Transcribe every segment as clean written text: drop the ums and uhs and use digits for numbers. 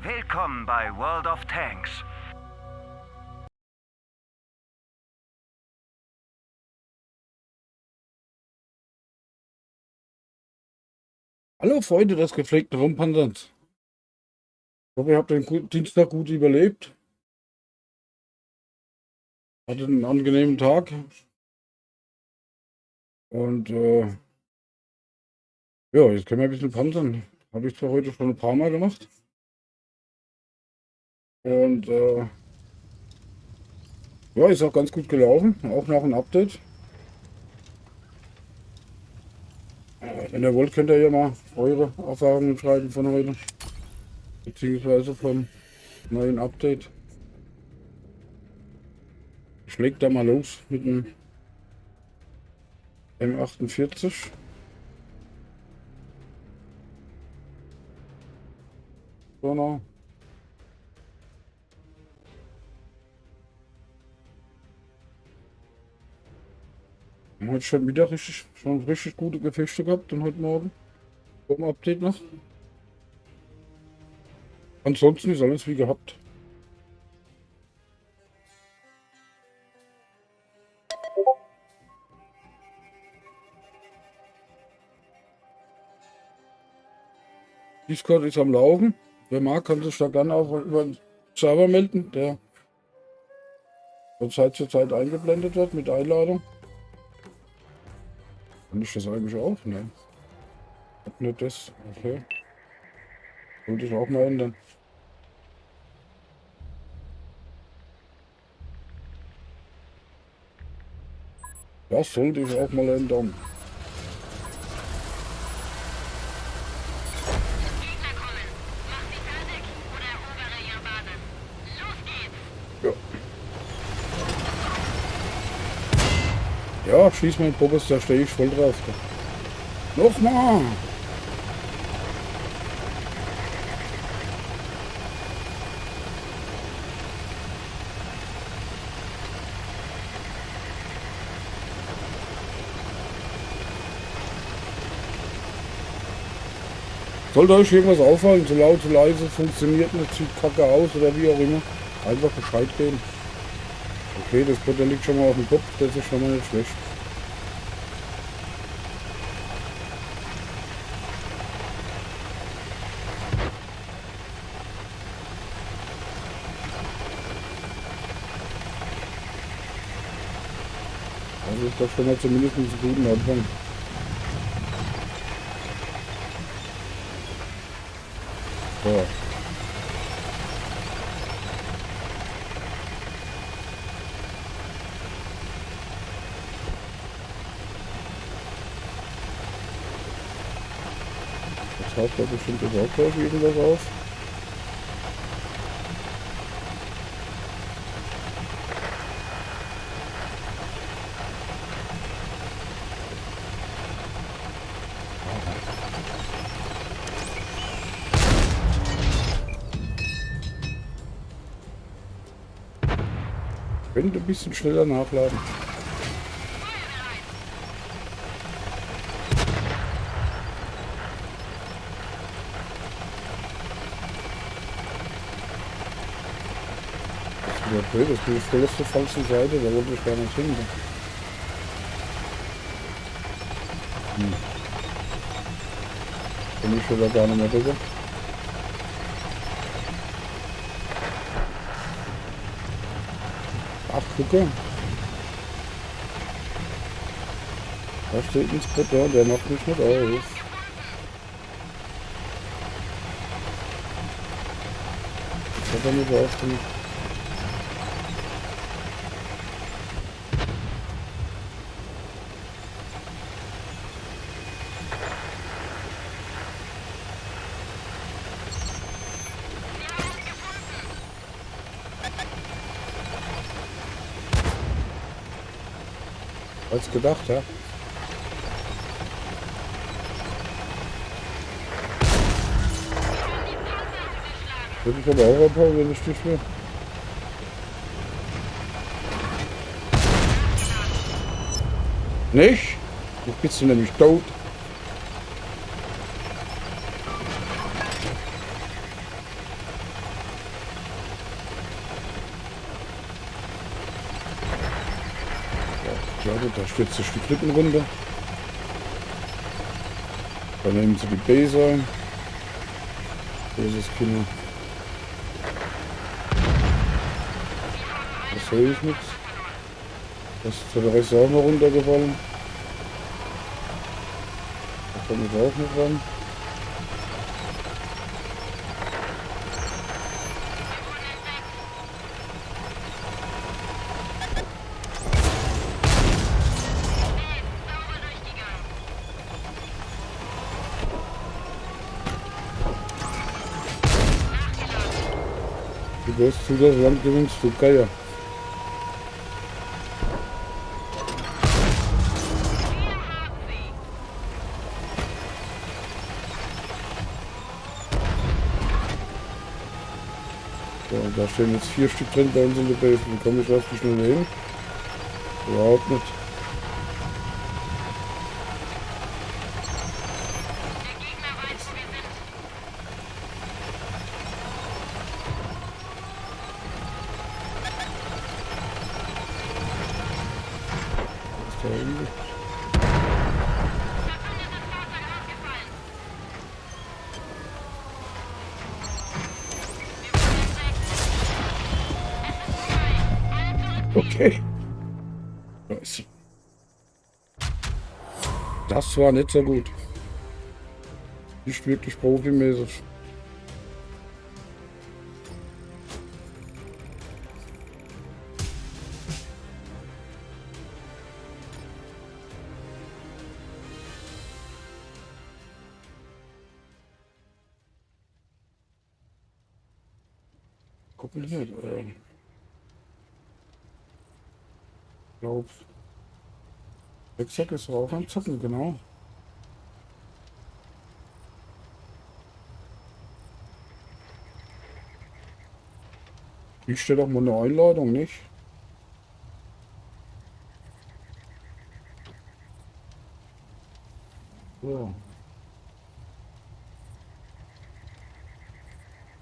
Willkommen bei World of Tanks. Hallo Freunde des gepflegten Rumpanzerns. Ich hoffe, ihr habt den Dienstag gut überlebt. Hattet einen angenehmen Tag. Und ja, jetzt können wir ein bisschen panzern. Habe ich zwar heute schon ein paar Mal gemacht. Und ja, ist auch ganz gut gelaufen, auch nach einem Update. Wenn ihr wollt, könnt ihr ja mal eure Erfahrungen schreiben von heute, beziehungsweise vom neuen Update. Ich leg da mal los mit dem M48. So, wir haben heute schon wieder richtig gute Gefechte gehabt und heute Morgen vom Update noch. Ansonsten ist alles wie gehabt. Discord ist am Laufen. Wer mag, kann sich da gerne auch über den Server melden, der von Zeit zu Zeit eingeblendet wird mit Einladung. Kann ich das eigentlich auch? Nein. Hab nicht das. Okay. Sollte ich auch mal ändern. Das sollte ich auch mal ändern. Ja, schieß mal den Poppes, da stehe ich voll drauf. Nochmal! Sollte euch irgendwas auffallen, zu laut, zu leise, funktioniert nicht, sieht kacke aus oder wie auch immer, einfach Bescheid geben. Okay, das Butter liegt schon mal auf dem Kopf, das ist schon mal nicht schlecht. Also ist doch schon mal zumindest einen guten Anfang. So. Das taucht da bestimmt überhaupt gleich irgendwas auf. Könnte ein bisschen schneller nachladen. Das ist blöd, das ist voll auf der falschen Seite, da wollte ich gar nicht hin. Komm ich wieder gar nicht mehr rüber. Ach, gucke. Da steht ein Splitter, der macht mich nicht auf. Das hat er nicht aufgemacht. Als gedacht, ja. Würde ich aber auch abhauen, wenn ich dich will. Nicht? Jetzt bist du nämlich tot. Ja, da stürzt sich die Klippen runter. Dann nehmen sie die Base ein. Böses Kinder. Das sehe ich nichts. Das ist der Rest auch noch runtergefallen. Da komme ich auch nicht ran. Du gehst zu das Land gewinnst, du Geier. So, und da stehen jetzt 4 Stück drin bei uns in der Base. Wie komme ich auf die Schnelle hin? Überhaupt nicht. Was ist da hinten? Okay. Scheiße. Das war nicht so gut. Nicht wirklich profimäßig. Gucken wir nicht. Glaub. Rucksack ist auch am Zocken, genau. Ich stelle doch mal eine Einladung, nicht? So.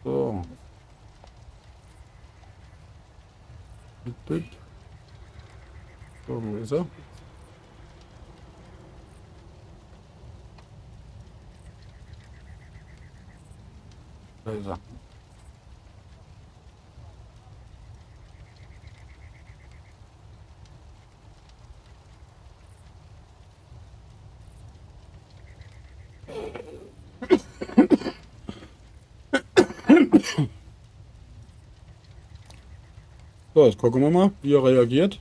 So. So, wo ist er? Da ist er. So, jetzt gucken wir mal, wie er reagiert.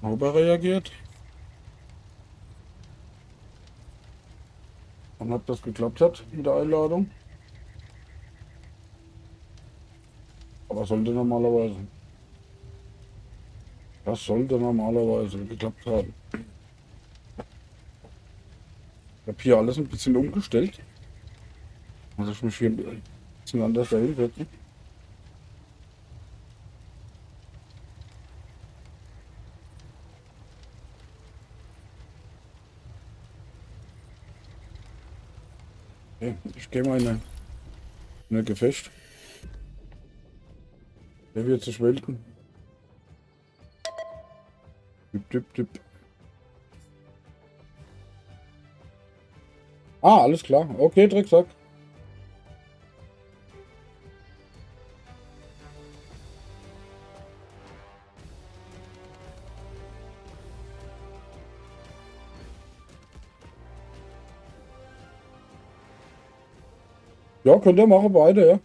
Ob er reagiert. Und ob das geklappt hat mit der Einladung. Aber sollte normalerweise. Das sollte normalerweise geklappt haben. Ich habe hier alles ein bisschen umgestellt. Muss ich mich hier ein bisschen anders dahinsetzen. Okay, ich gehe mal in ein Gefecht. Der wird sich melden. Tipp, tipp, tipp. Ah, alles klar. Okay, Drecksack. Ja, könnt ihr machen, beide, ja.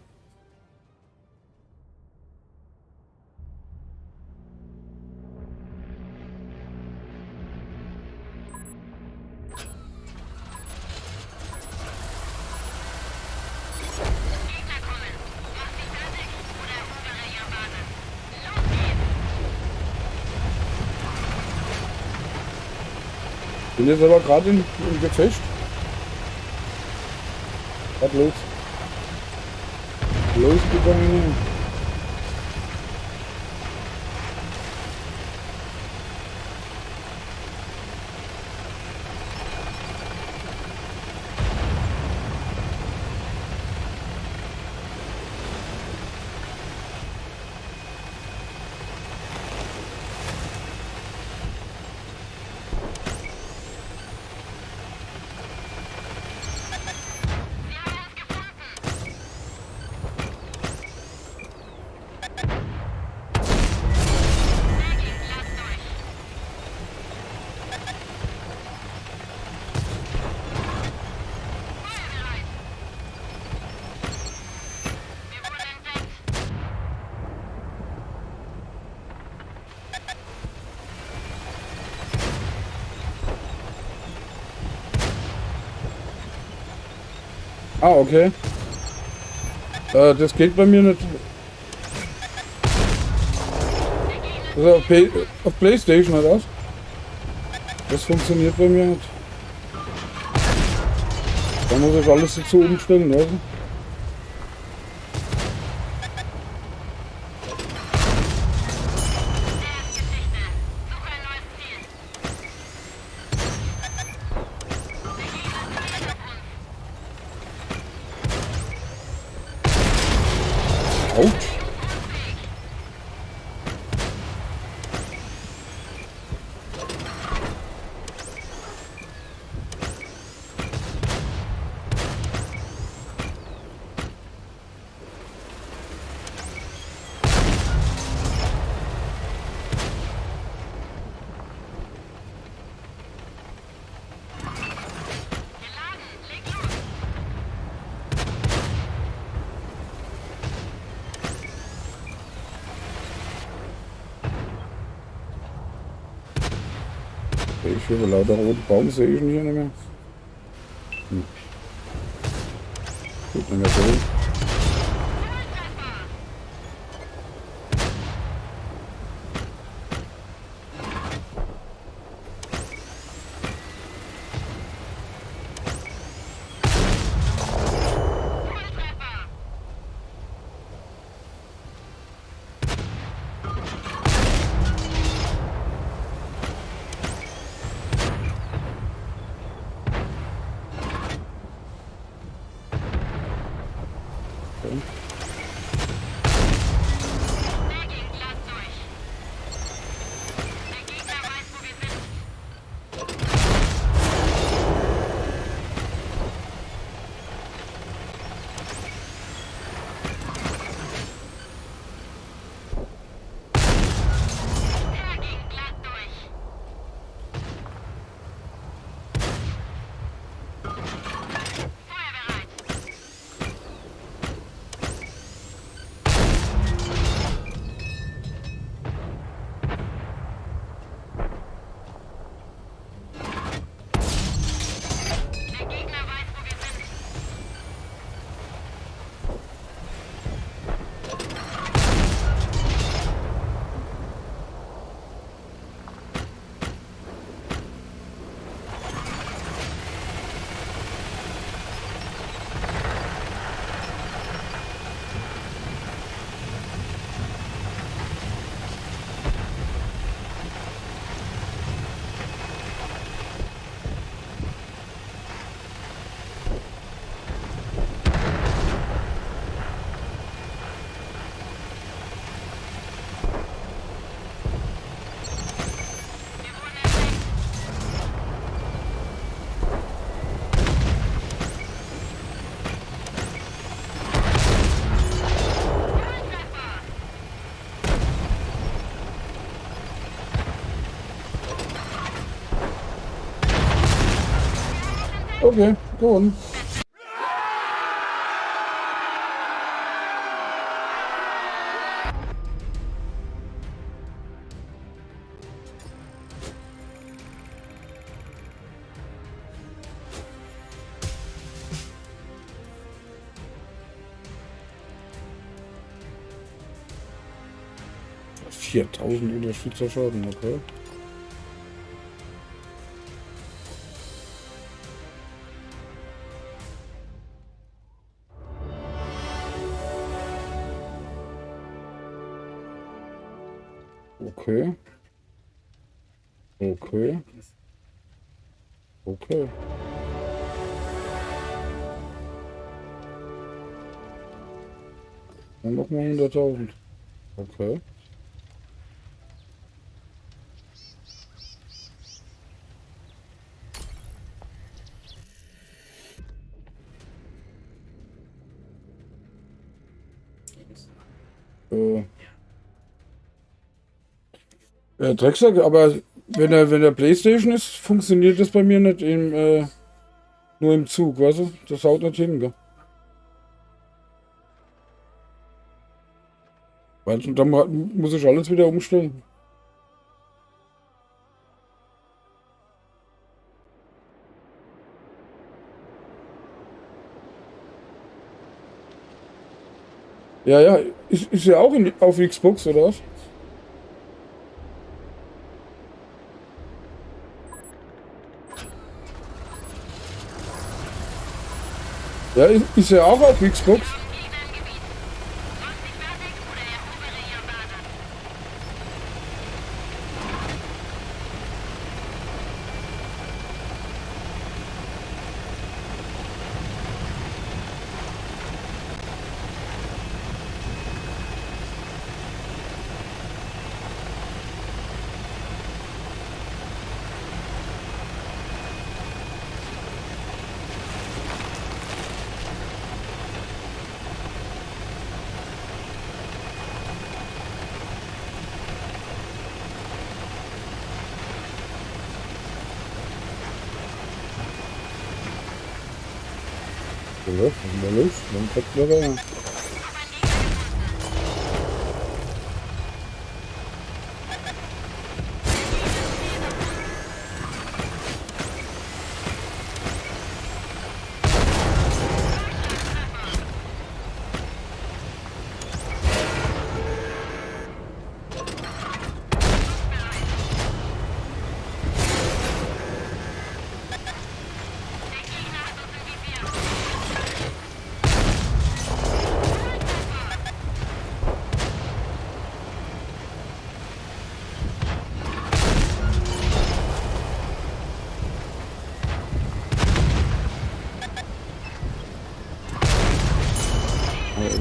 Bin jetzt aber gerade im Gefecht. Was los? Losgegangen. Ah, okay. Das geht bei mir nicht. Also auf PlayStation oder was? Das funktioniert bei mir nicht. Da muss ich alles dazu umstellen, oder? Autsch. Ich höre lauter roten Baum, sehe ich ihn hier nicht mehr. Gut, nicht mehr so. Okay, gewonnen. $4.000 Unterstützerschaden, okay. Okay. Okay. Okay. Dann nochmal 100.000. Okay. Drecksack, aber wenn der PlayStation ist, funktioniert das bei mir nicht nur im Zug, weißt du? Das haut nicht hin, gell? Weil dann muss ich alles wieder umstellen. Ja, ja, ist ja auch auf Xbox, oder was? Ja, ist ja auch auf Xbox. Ja, was ist denn da los? Dann kommt der rein.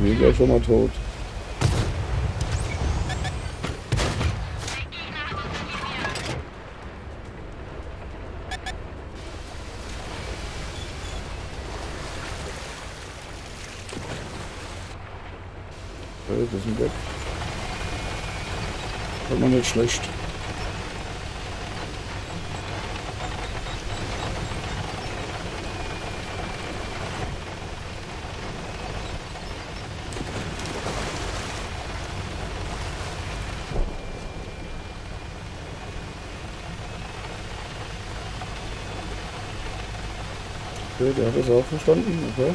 Mega ist schon mal tot. Okay, das sind weg. Hat man nicht schlecht. Okay, der hat das auch verstanden, okay.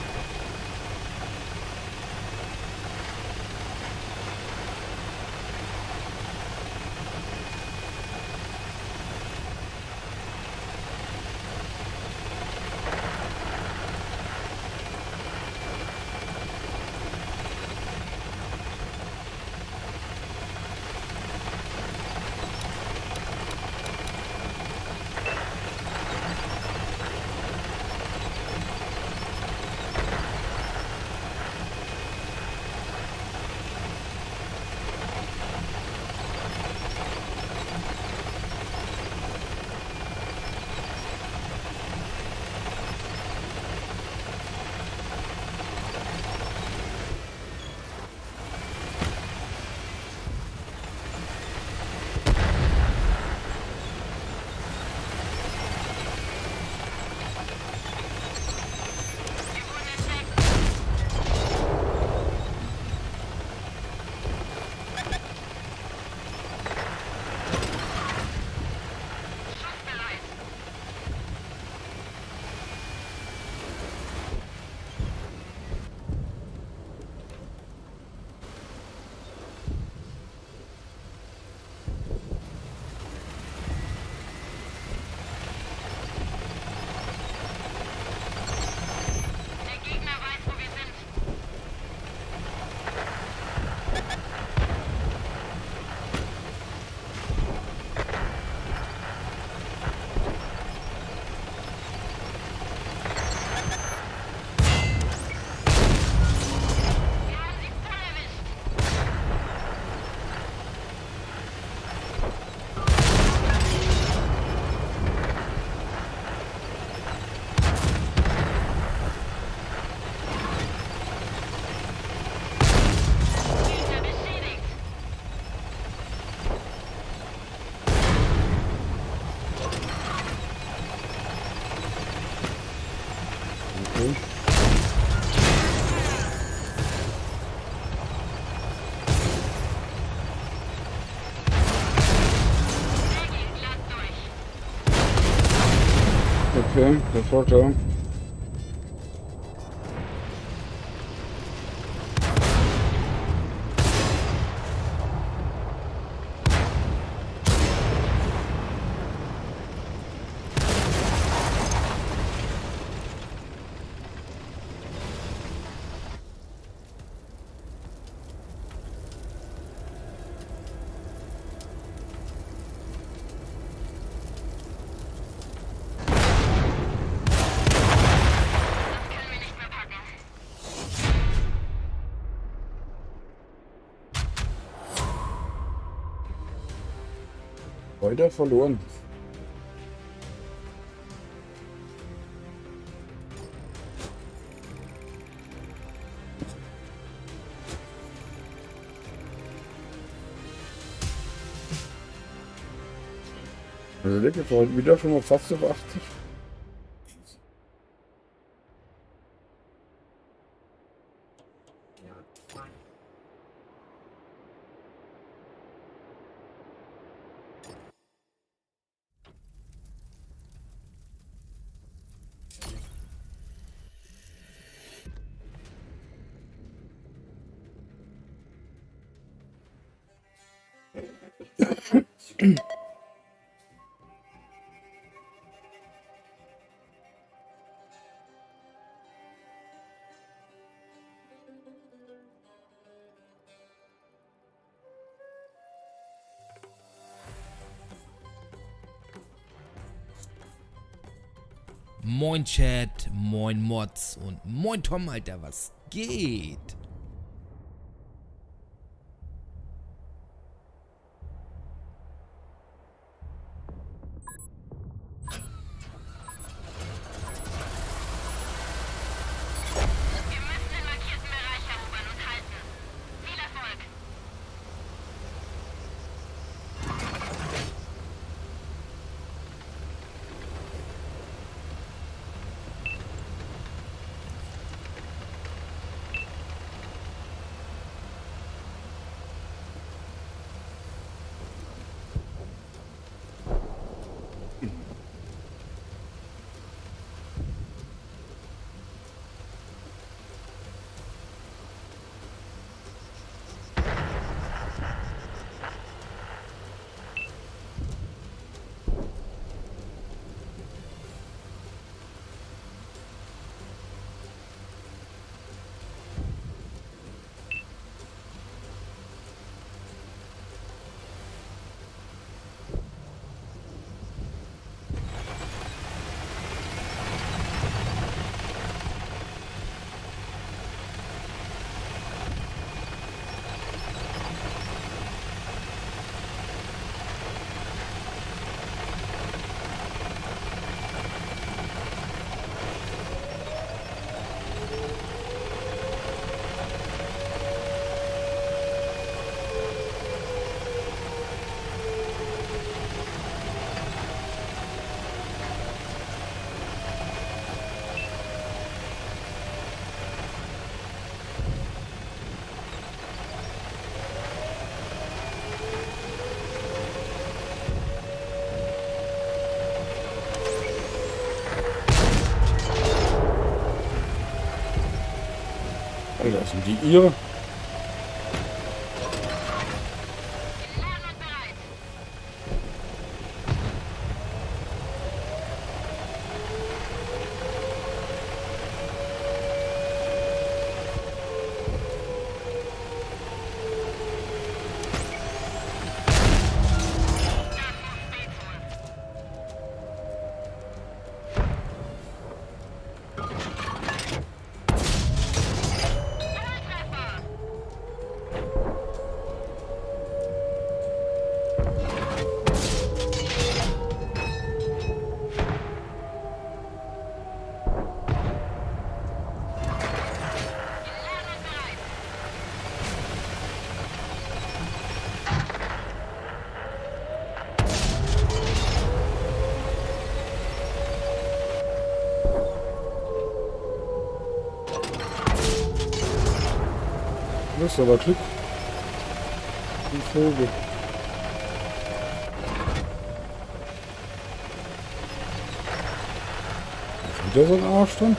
Okay, das war da. Weiter verloren. Also der geht heute wieder schon mal fast auf 80. Moin Chat, moin Mods und moin Tom, Alter, was geht? Wir müssen den markierten Bereich erobern und halten. Viel Erfolg! Alter, das sind die ihre. Geladen und bereit. Das muss wehtun. Volltreffer! Geladen und bereit. Das ist aber Glück. Ein Vogel. wieder so ein Arsch dann?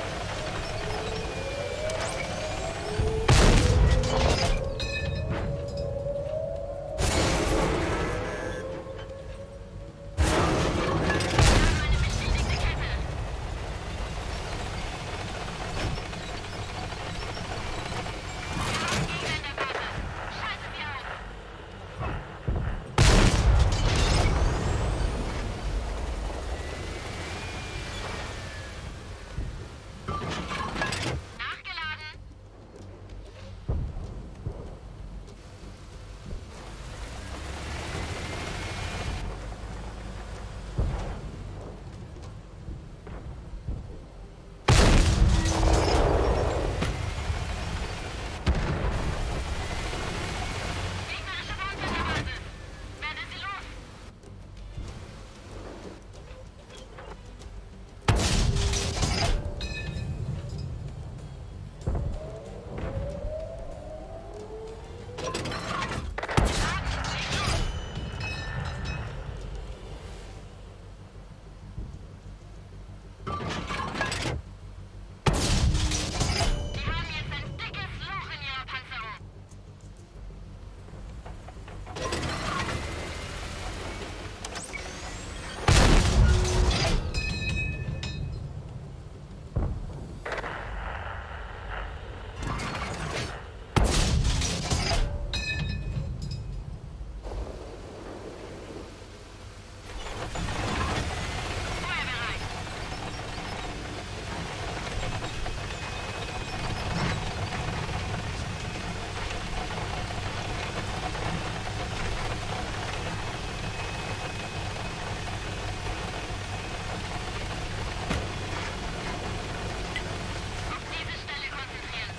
Nachgeladen. Gegnerische Panzer in der Basis. Werde sie los. Sie haben jetzt ein dickes Loch in ihrer Panzerung. Feuerbereit. Auf diese Stelle konzentrieren.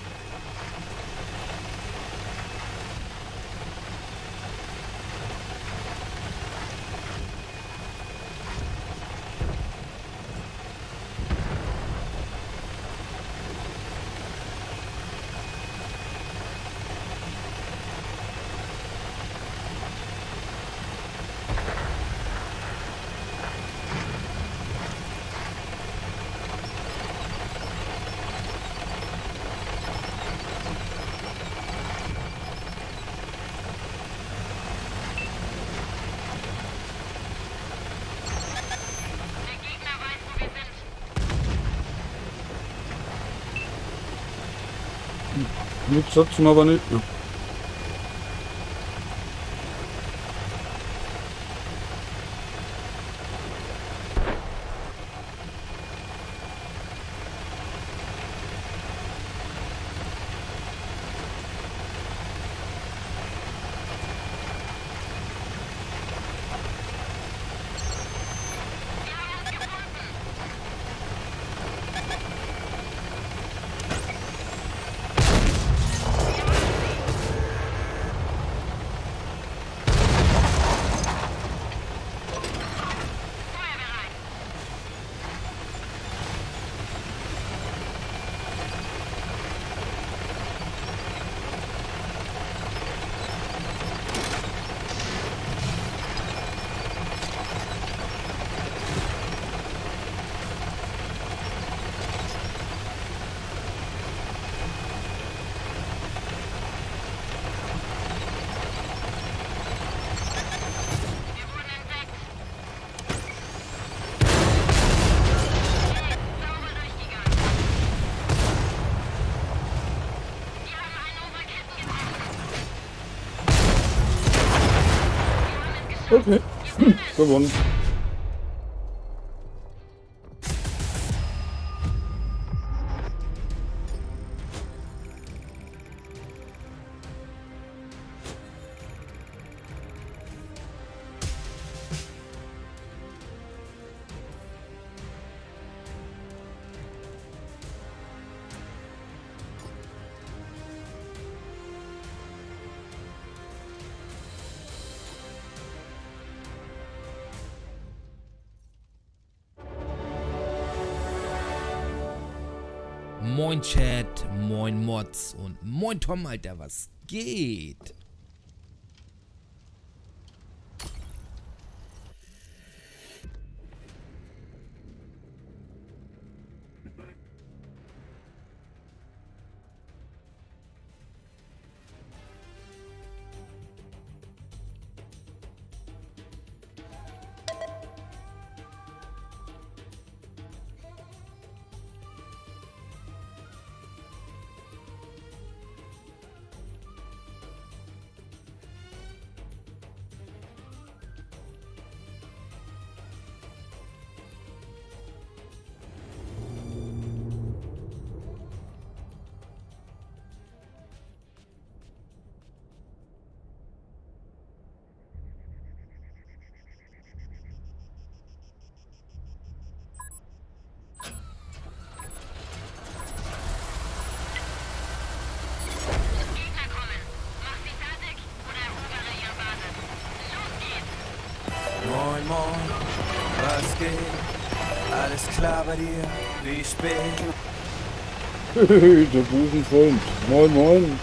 Der Gegner weiß, wo wir sind. Jetzt sagst du aber nicht. Ja. Wir haben uns gefunden. Feuerbereit. Wir wurden entdeckt. Sauber durchgegangen. Wir haben einen unserer Ketten gebrochen. Wir haben es geschafft. Okay. Gewonnen. Moin Chat, moin Mods und moin Tom, Alter, was geht? Was geht? Alles klar bei dir? Wie spät? Der Busenfreund. Moin, moin.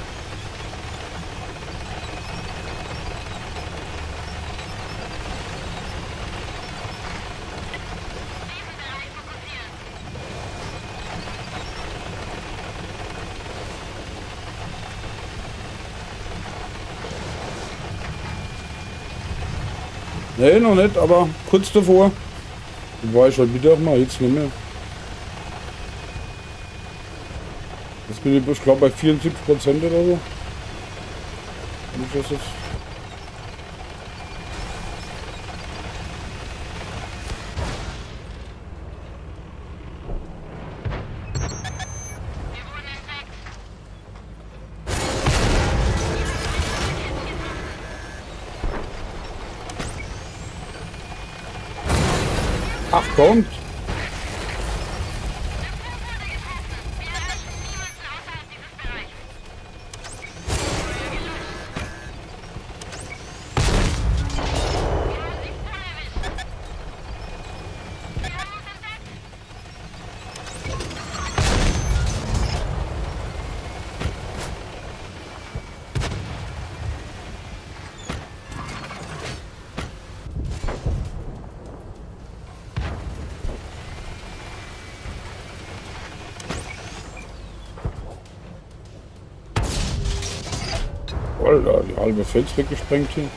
Nee, noch nicht, aber kurz davor. War ich heute Mittag mal, jetzt nicht mehr. Jetzt bin ich glaube bei 74% oder so. Nicht, dass das Ach, kommt. Alter, die halbe Fels weggesprengt hier.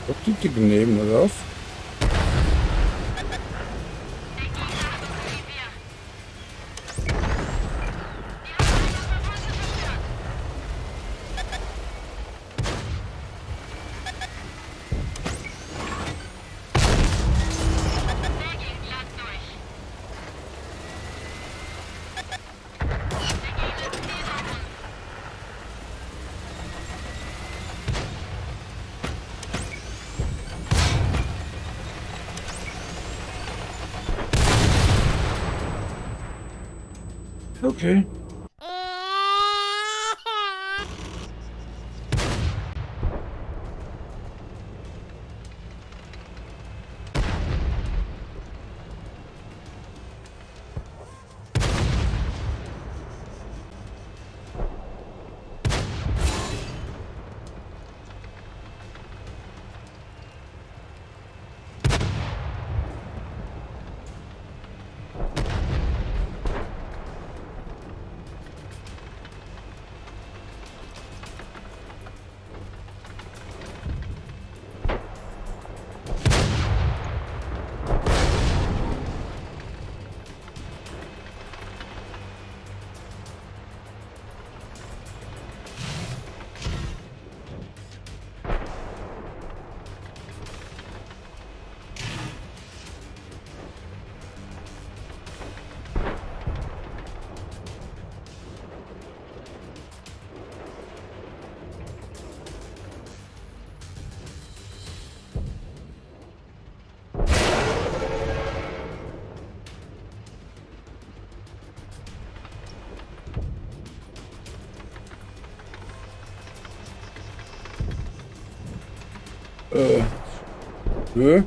Was liegt die daneben, oder was? Okay. Nö.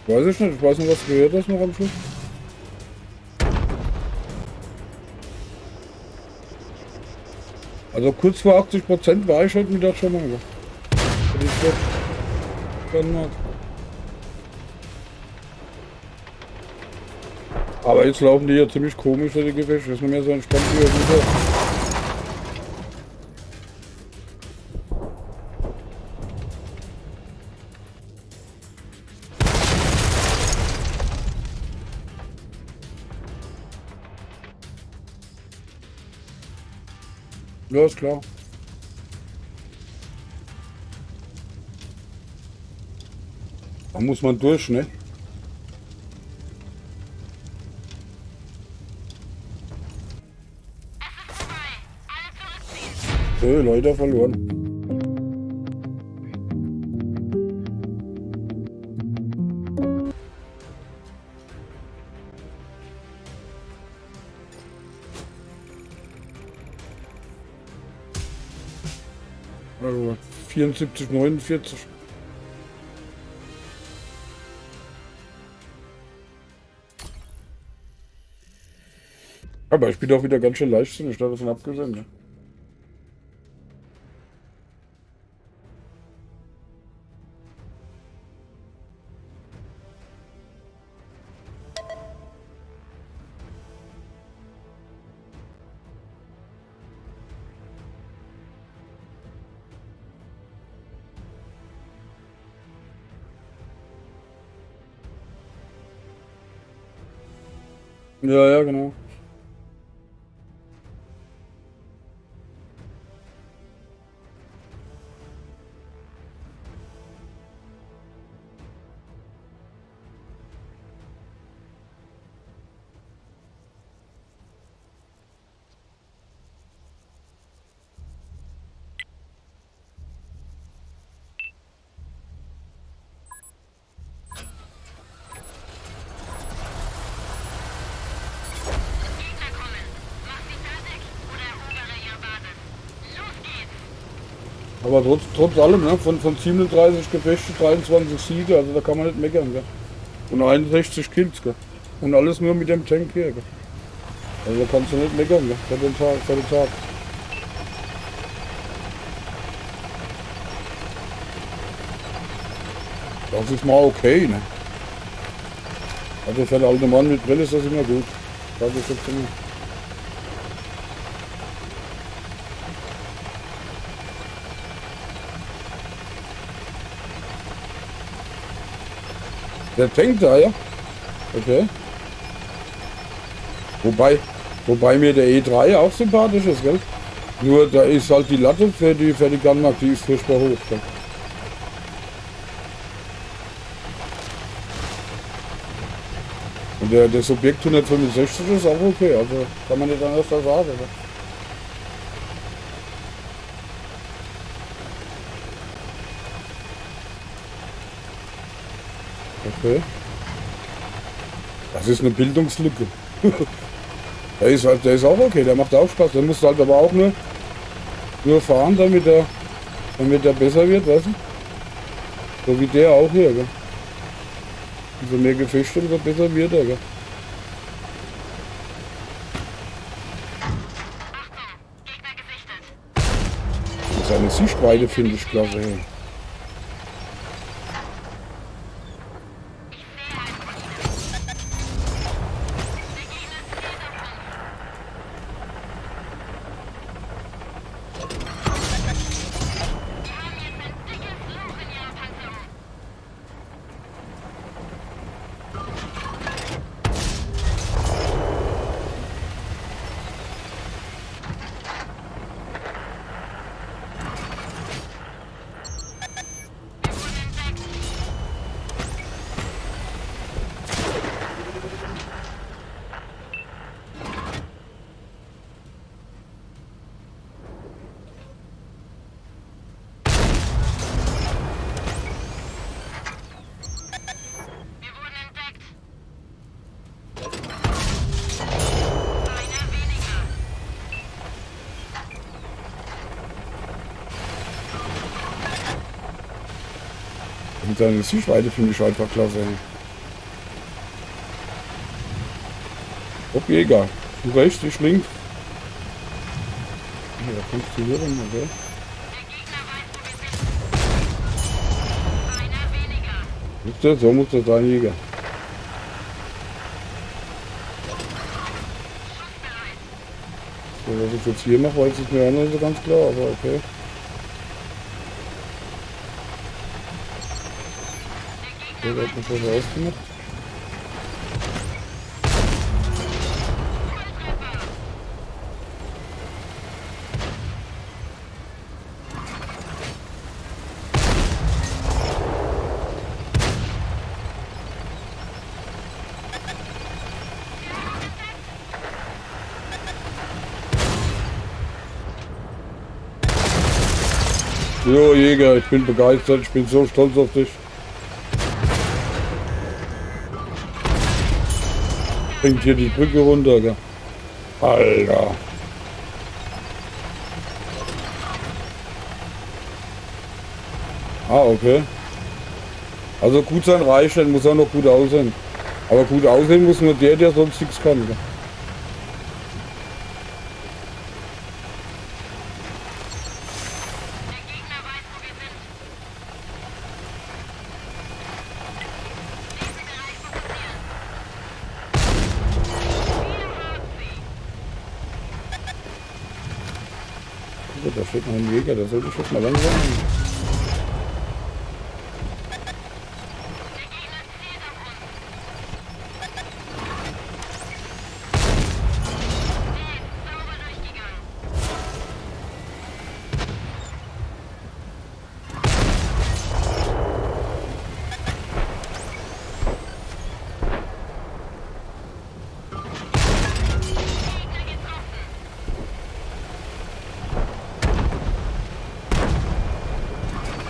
Weiß ich nicht. Ich weiß nicht, was du gehört hast noch am Schluss. Also kurz vor 80% war ich heute Mittag schon mal. Hätte ich doch gemacht. Aber jetzt laufen die ja ziemlich komisch, die Gefechte. Das ist nicht mehr so entspannt wie heute. Ja, ist klar. Da muss man durch, ne? Es ist vorbei. Alle zurückziehen. Leute verloren. Also 74, 49. Aber ich bin auch wieder ganz schön leichtsinnig, davon abgesehen. Ne? Ja, ja, genau. Gegner kommen. Macht sie fertig oder erobere ihre Basis. Los geht's. Aber trotz allem, ne? Von 37 Gefechte, 23 Siege, also da kann man nicht meckern. Gell? Und 61 Kills. Gell? Und alles nur mit dem Tank hier. Gell? Also da kannst du nicht meckern, gell? Für den Tag. Das ist mal okay, ne? Also für den alten Mann mit Brille ist das immer gut. Das ist jetzt immer. Der Tank da, ja? Okay. Wobei mir der E3 auch sympathisch ist, gell? Nur da ist halt die Latte für die Gunmark, die ist furchtbar hoch, gell? Und der Subjekt 165 ist auch okay, also kann man nicht anders sagen. Oder? Okay. Das ist eine Bildungslücke. Der ist auch okay, der macht auch Spaß. Der muss halt aber auch nur fahren, damit er besser wird, weißt du? So wie der auch hier, gell? Umso mehr Gefechte, umso besser wird er, gell? Achtung, Gegner gesichtet. Seine Sichtweite finde ich klasse, ey. Und seine Sichtweite finde ich einfach klasse. Ob Jäger. Du rechts, ich links. Ja, da kommst du hier rum, okay. Siehst du, so muss das sein, Jäger. So, was ich jetzt hier mache, weiß ich mir auch nicht so ganz klar, aber okay. So, da hat man schon rausgemacht. Jo, Jäger, ich bin begeistert, ich bin so stolz auf dich. Bringt hier die Brücke runter, gell? Alter. Ah, okay. Also gut sein reicht, dann muss er noch gut aussehen. Aber gut aussehen muss nur der sonst nichts kann, gell? Da steht noch ein Jäger, da sollte ich jetzt mal langsam.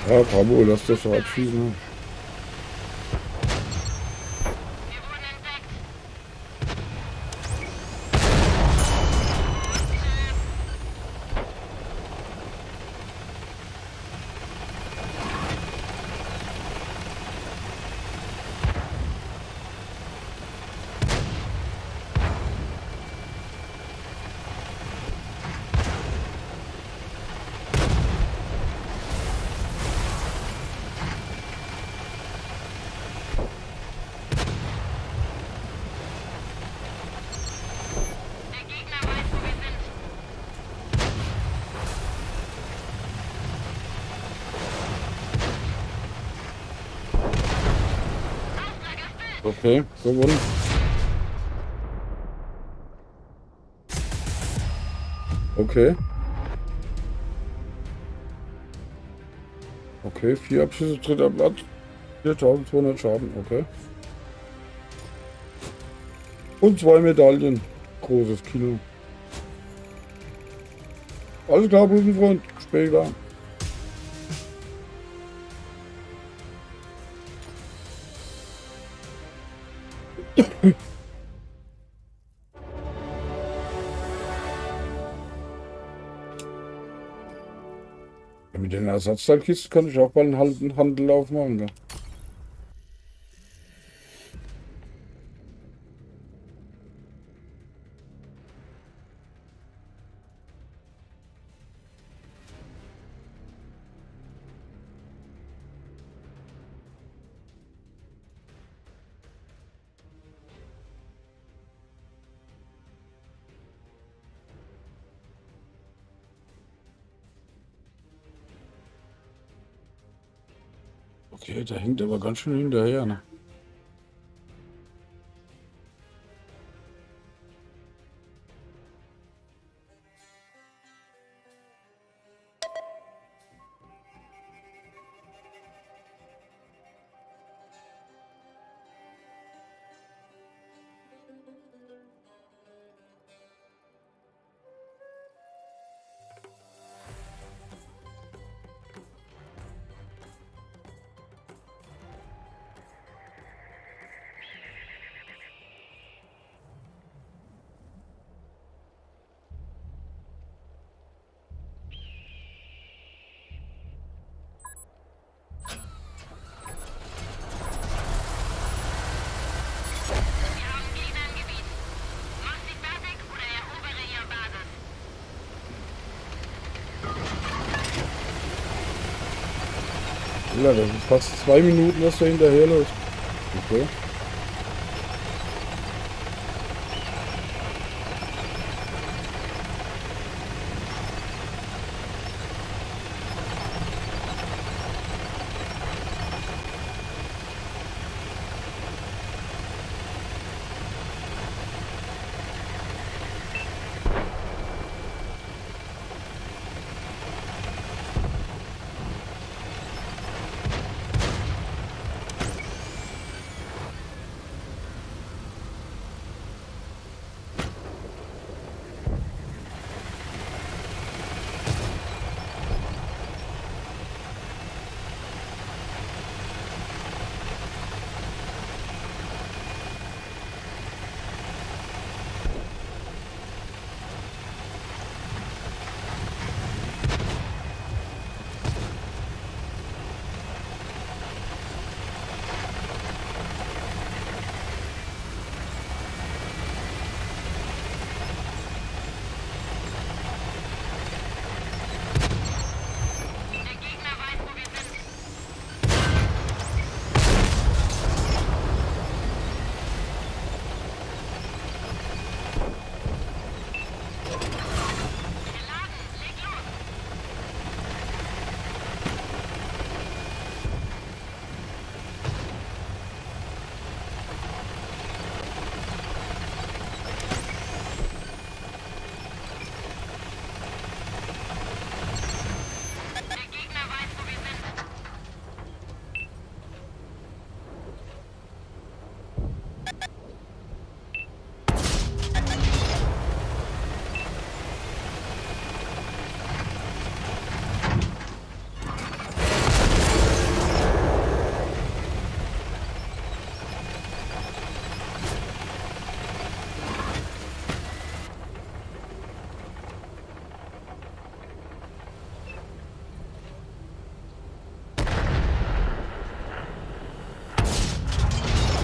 Ja, bravo, lass das so abschießen. Okay, gewonnen. Okay. Okay, 4 Abschüsse, dritter Platz. 4200 Schaden, okay. Und 2 Medaillen. Großes Kino. Alles klar, Busenfreund. Später. Mit den Ersatzteilkisten kann ich auch bald einen Handel aufmachen. Gell? Okay, der hängt aber ganz schön hinterher. Ne? Ja, das ist fast 2 Minuten, dass er hinterherläuft. Okay. Der Gegner weiß, wo wir sind. Geladen, leg los. Der Gegner weiß, wo wir sind.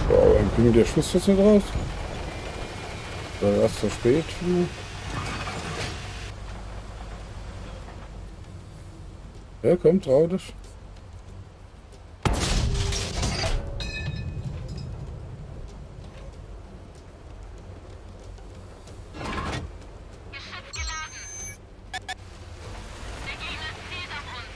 Boah, dann bringt der Schuss jetzt nicht raus. Oder erst zu spät. Ja, komm, trau dich. Geschütz geladen. Der Gegner zielt auf uns.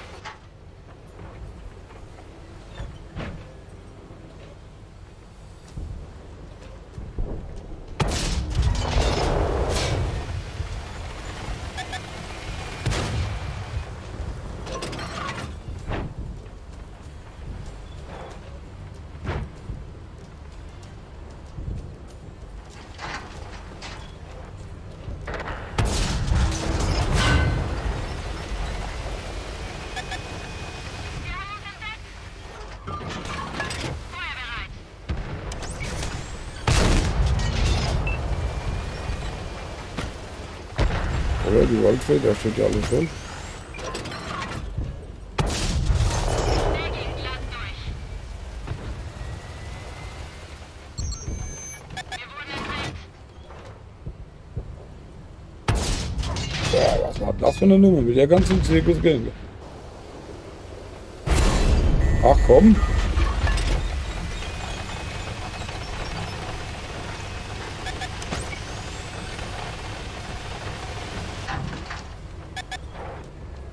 Wir haben uns entdeckt. Feuerbereit. Oder die Waldfee, da steht ja alles schon. Der ging glatt durch. Wir wurden entdeckt. Boah, was war das für eine Nummer mit der ganzen Zirkusgang? Ach komm.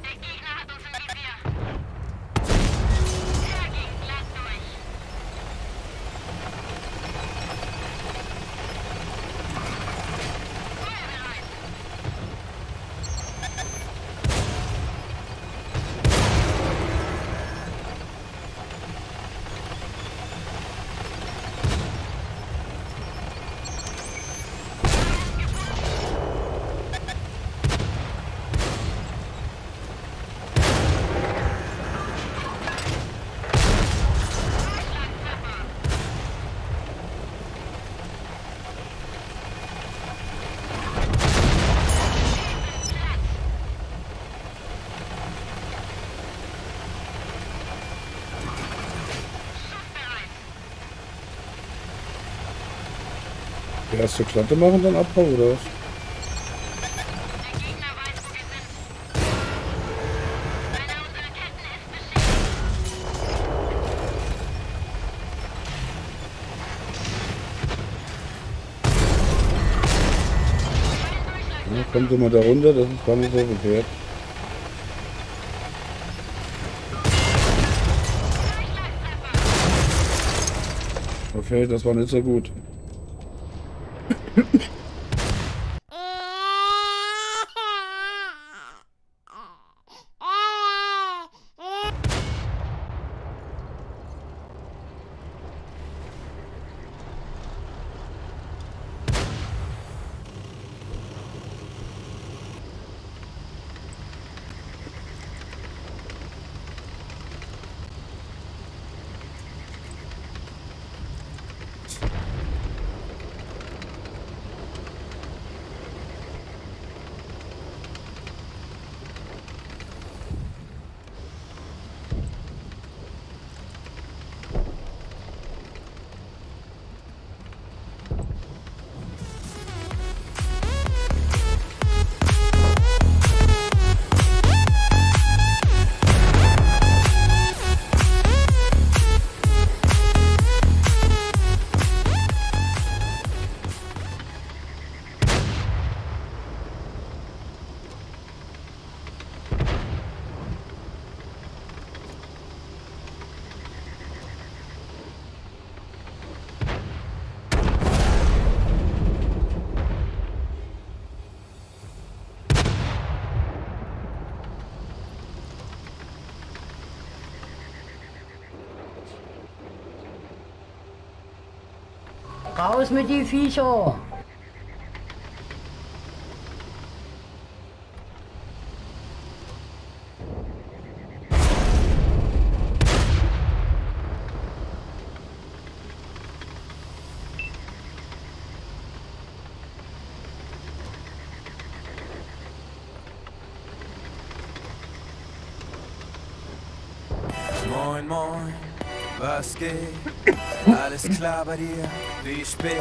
Der Gegner hat uns im Visier. Der ging glatt durch. Feuerbereit. Schlagtreffer. Schussbereit. Die erste Klatte machen, dann Abbau oder was? Der Gegner weiß, wo wir sind. Einer unserer Ketten ist beschädigt. Kommt immer da runter, das ist gar nicht so verkehrt. Okay, das war nicht so gut. Raus mit die Viecher! Moin, moin, was geht? Alles klar bei dir? Wie spät?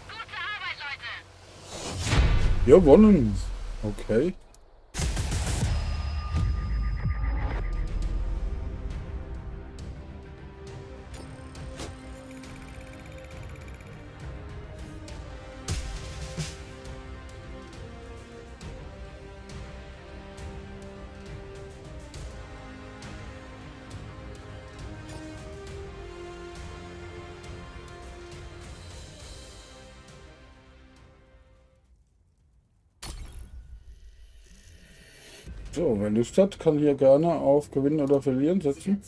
Gute Arbeit, Leute! Gewonnen. Okay. So, wer Lust hat, kann hier gerne auf Gewinnen oder Verlieren setzen.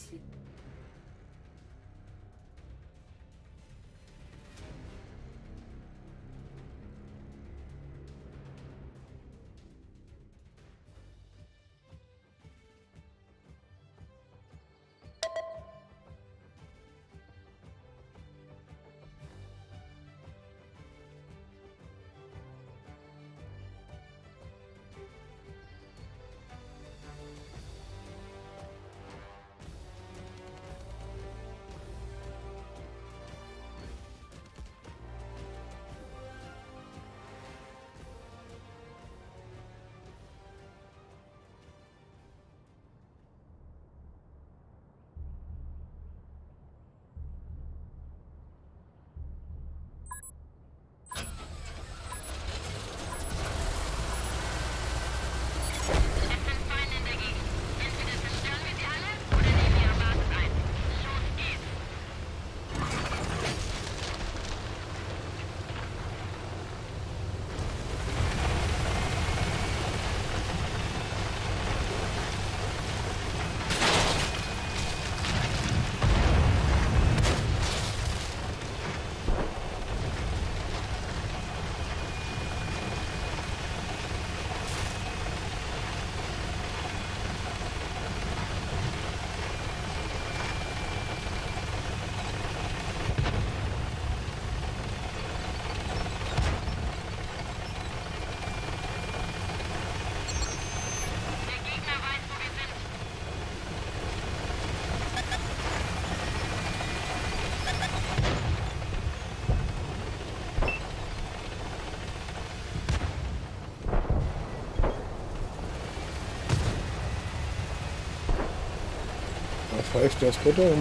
reicht das Butter.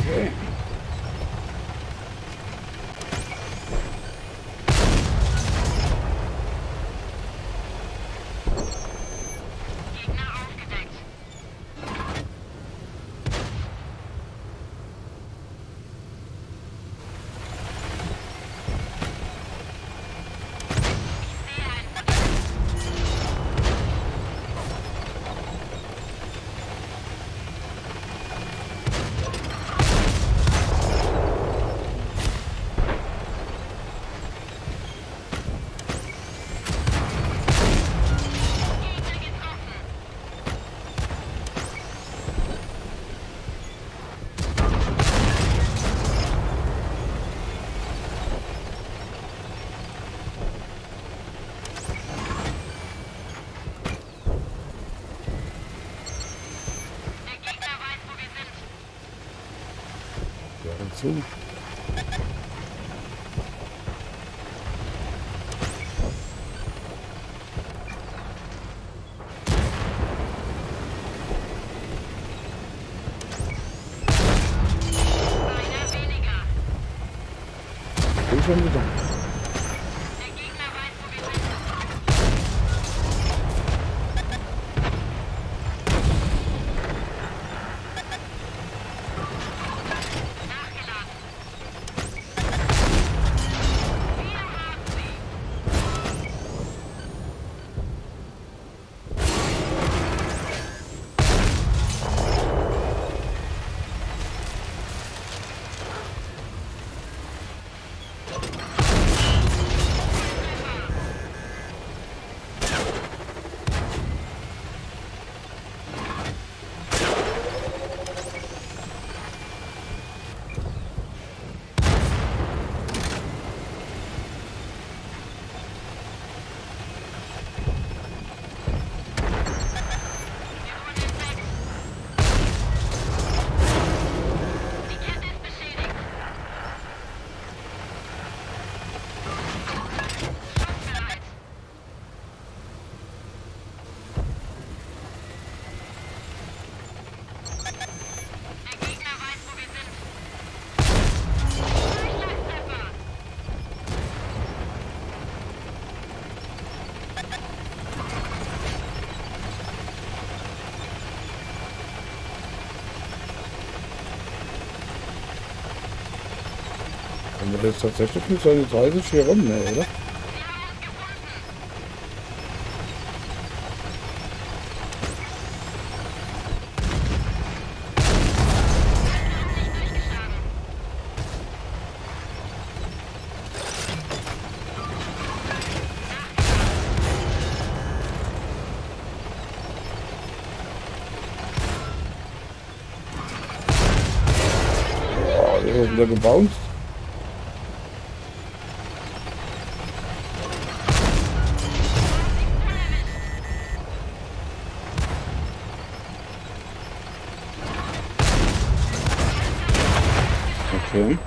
Okay. Gegner aufgedeckt. Ich sehe ein Modell. Gegner getroffen. Der Gegner weiß, wo wir sind. Ja, dazu. Einer weniger. Bin schon wieder. Der Gegner weiß, wo wir sind. Nachgeladen. Wir haben sie. Wir wurden entdeckt. Die Kette ist beschädigt. Schussbereit. Der Gegner weiß, wo wir sind. Durchschlagstreffer. Haben wir jetzt tatsächlich mit seinen 30 hier rum, ne, oder? Sie haben uns gefunden. Nicht durchgeschlagen. Boah, der ist wieder gebounced. Okay.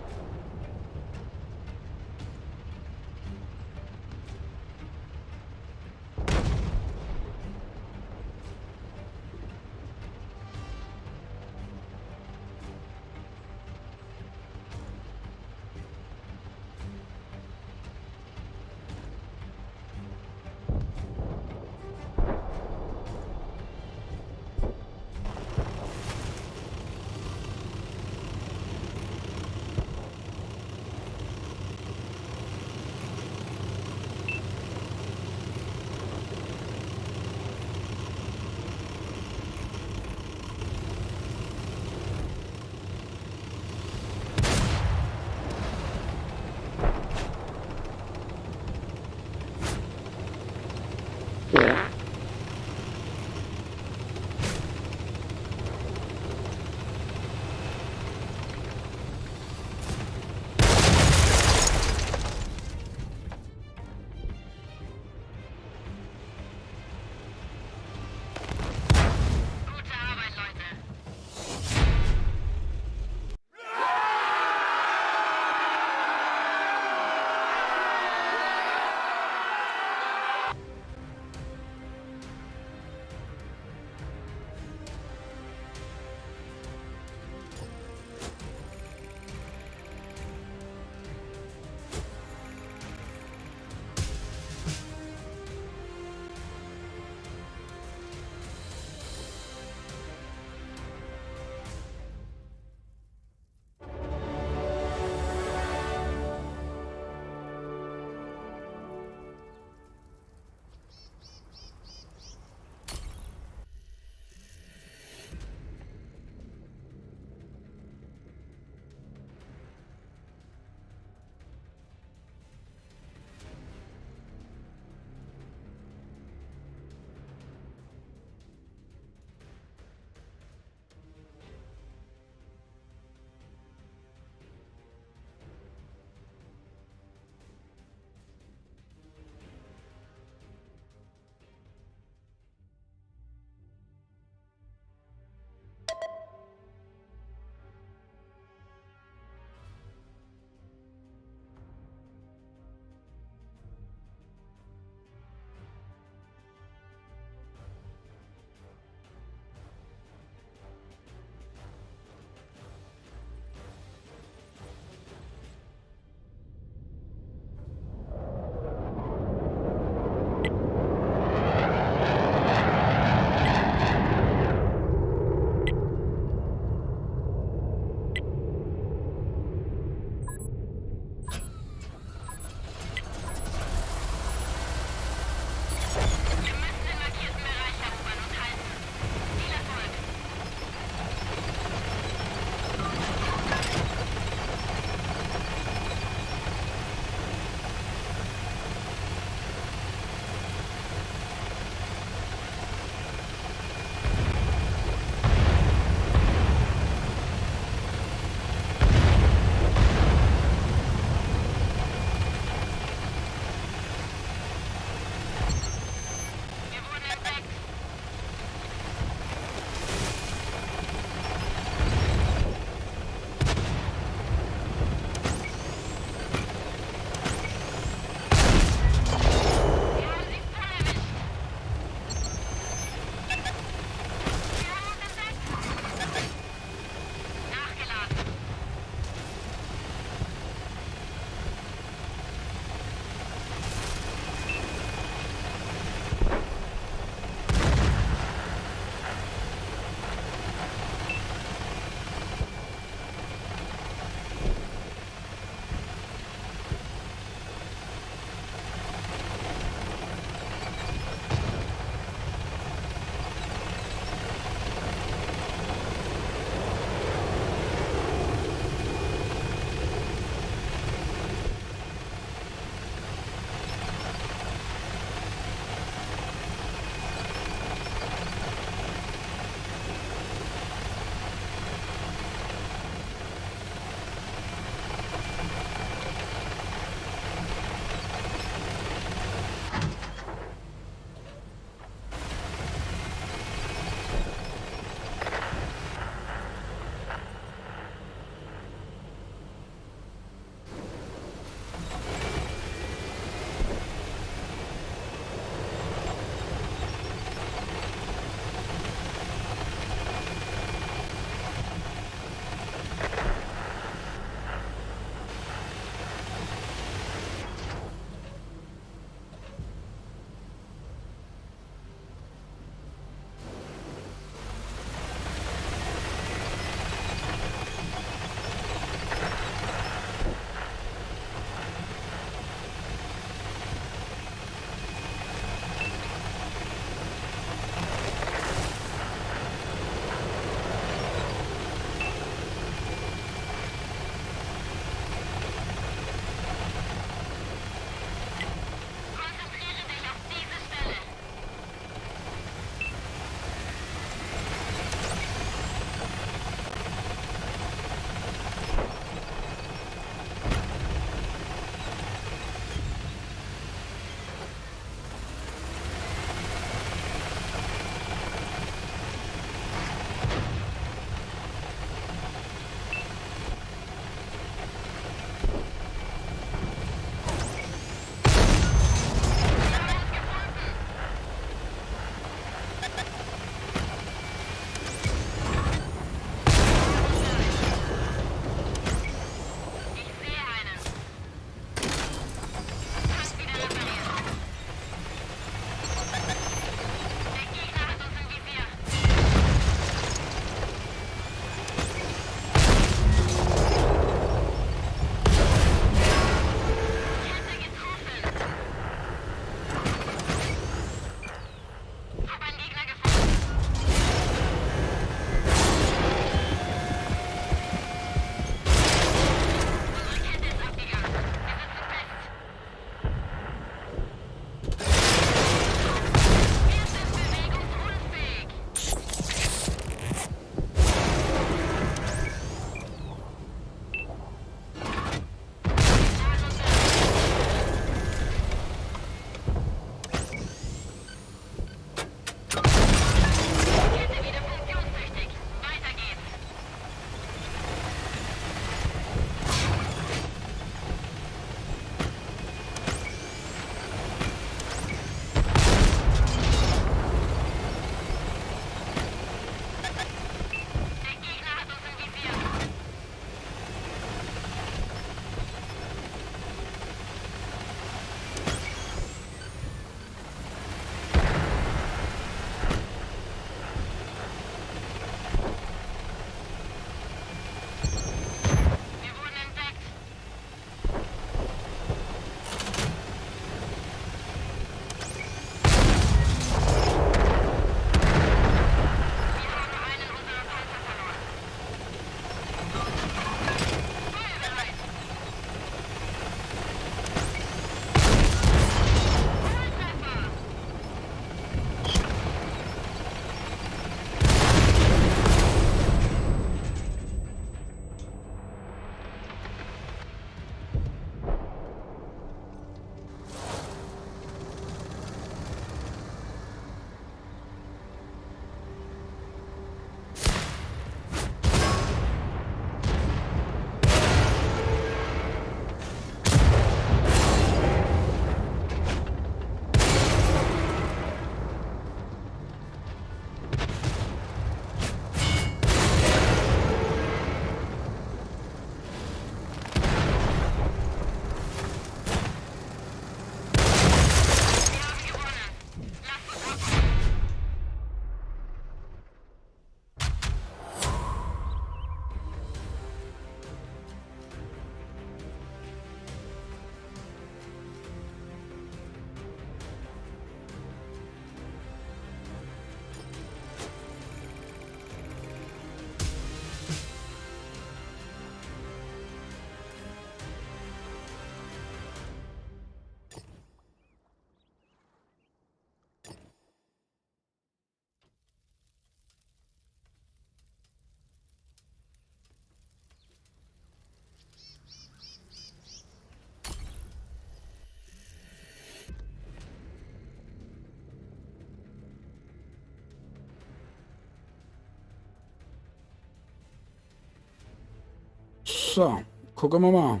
So, gucken wir mal.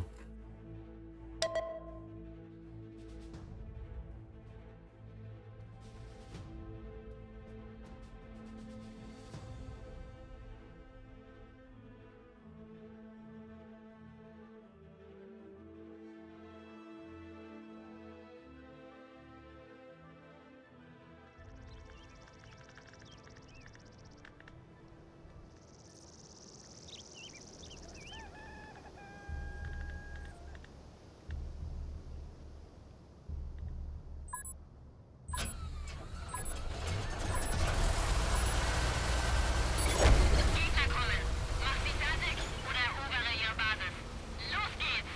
Gegner kommen. Macht sie fertig oder erobere ihre Basis. Los geht's!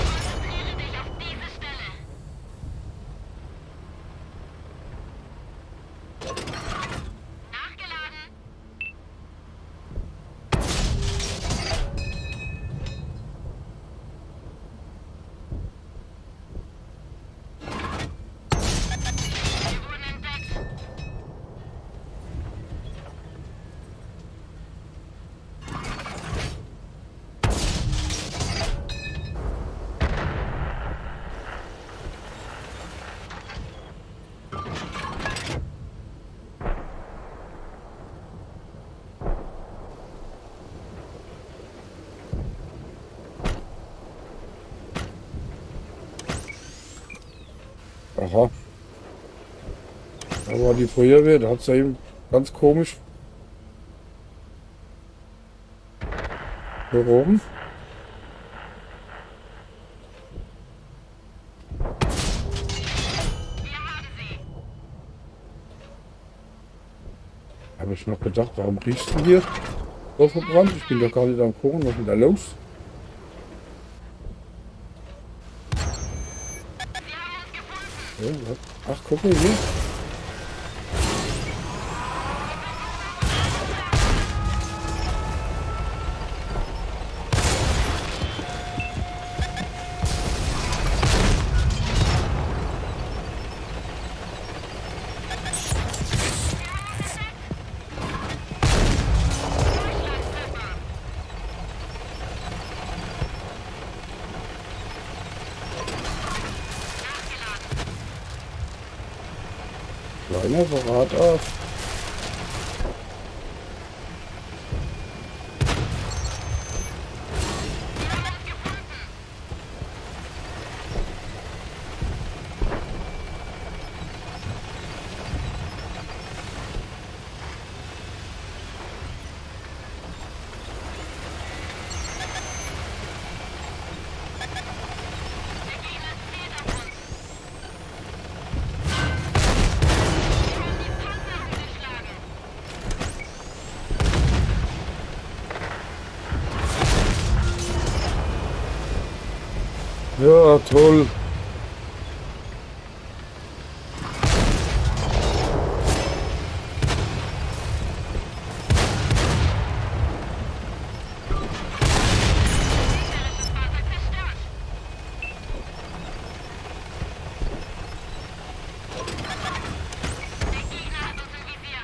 Konzentriere dich auf diese Stelle. Nachgeladen. Wir wurden entdeckt. Aha. Da war die Feuerwehr, da hat es ja eben ganz komisch beworben. Wir haben sie. Habe ich noch gedacht, warum riechst du hier so verbrannt? Ich bin doch gar nicht am Kochen, was ist denn da los? Sie haben uns gefunden. Ja, was? Ach, guck mal hier. Kleiner Verrat auf. Ja, toll. Der Gegner hat uns im Visier.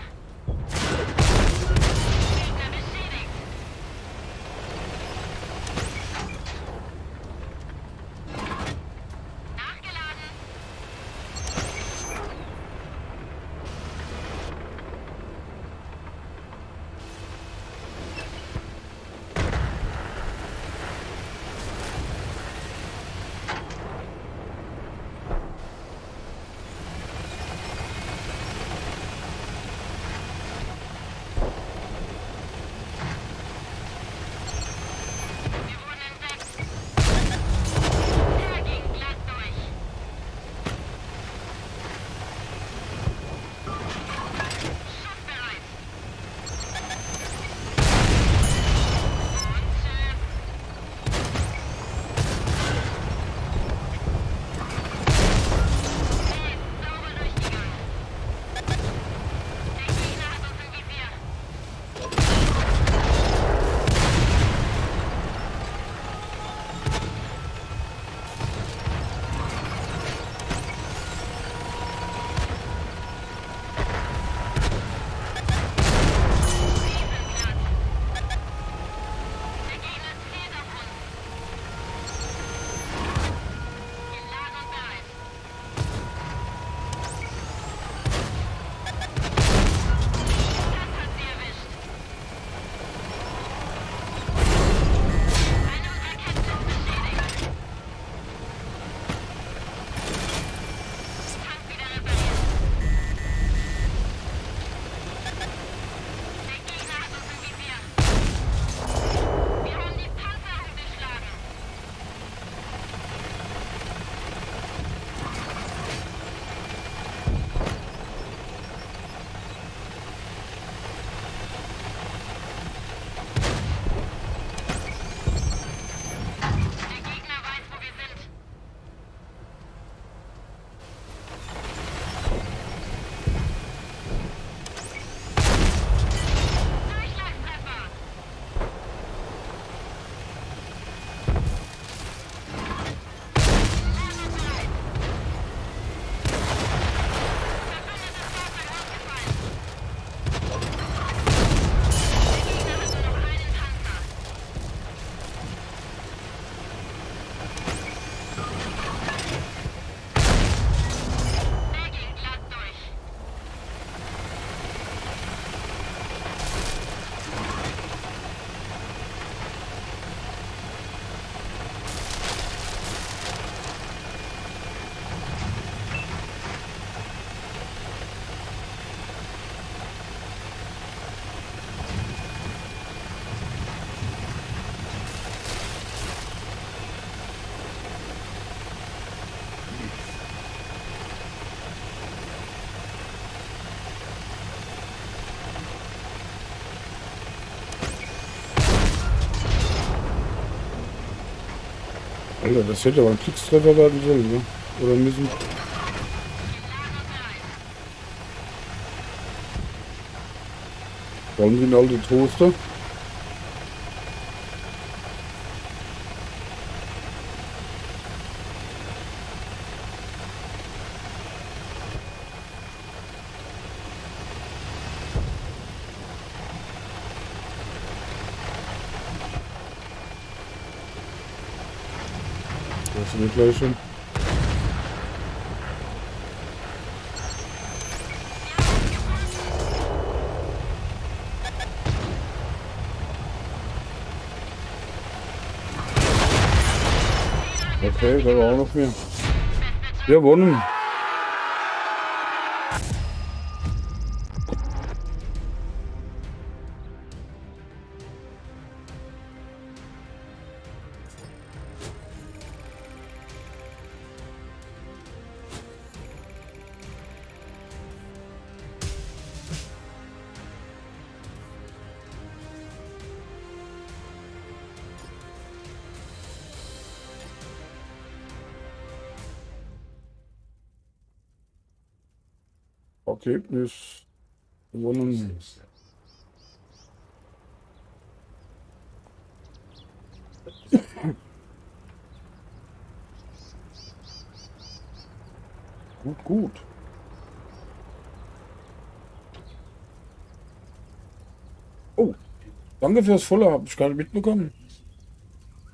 Alter, das hätte aber ein Kriegstreffer werden sollen, ne? Oder müssen. Wollen wir einen alten Toaster? Das wird gleich schon. Okay, da war auch noch mehr. Wir gewonnen. Ergebnis gewonnen. Gut, gut. Oh, danke fürs Voller, habe ich gar nicht mitbekommen.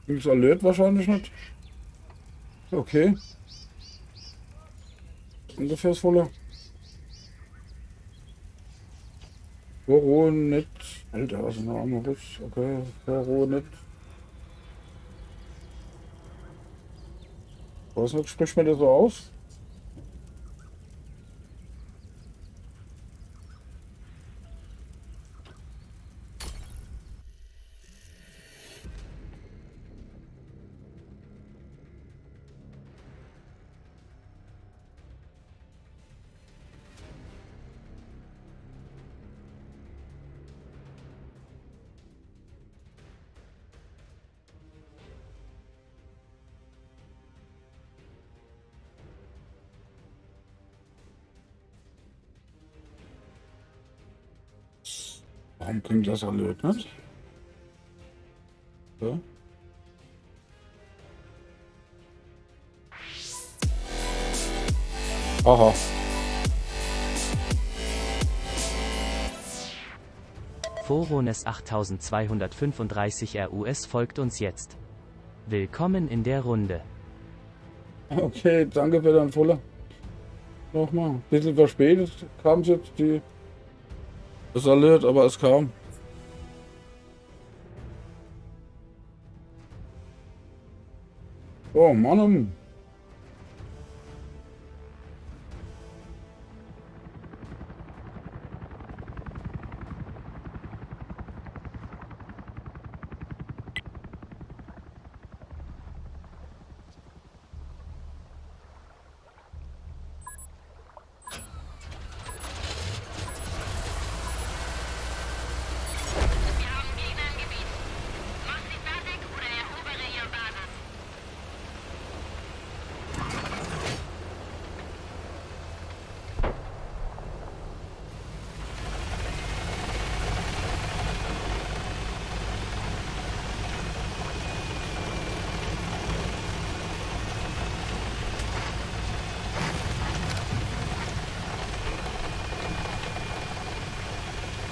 Gibt's Alert wahrscheinlich nicht. Okay. Danke fürs Voller. Coronet. Alter, was ist ein armer Russ? Okay, Coronet. Was nicht, spricht man das so aus? Warum klingt das Alert nicht? Ja. Aha. Forones 8235 RUS folgt uns jetzt. Willkommen in der Runde. Okay, danke für dein Voller. Nochmal. Ein bisschen verspätet kam es jetzt das Alert, aber es kam. Oh Mann. Wir haben Gegner im Gebiet. Mach sie fertig oder erobere ihre Basis.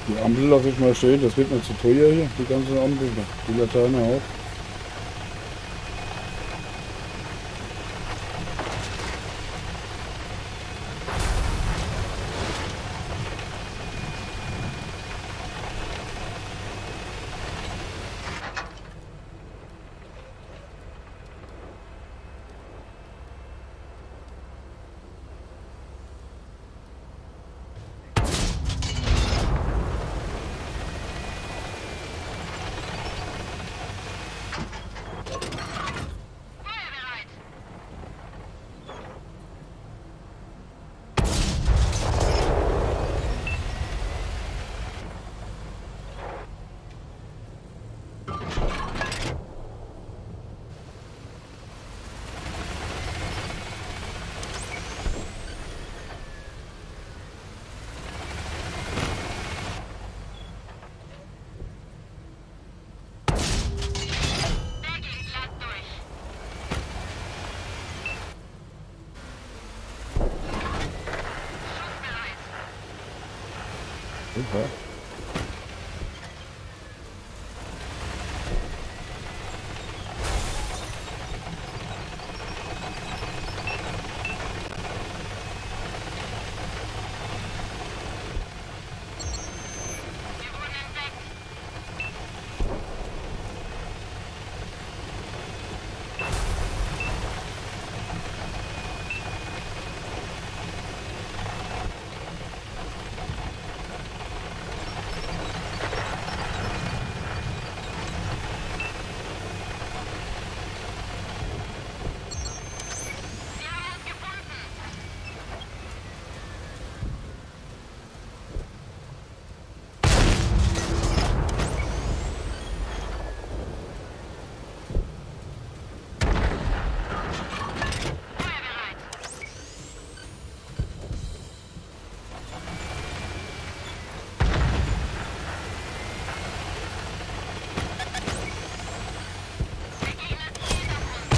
Die Ampel lasse ich mal stehen, das wird mir zu teuer hier, die ganze Ampel, die Laterne auch. Super. Wir wurden entdeckt. Sie haben uns gefunden. Feuerbereit. Der Gegner zielt auf uns.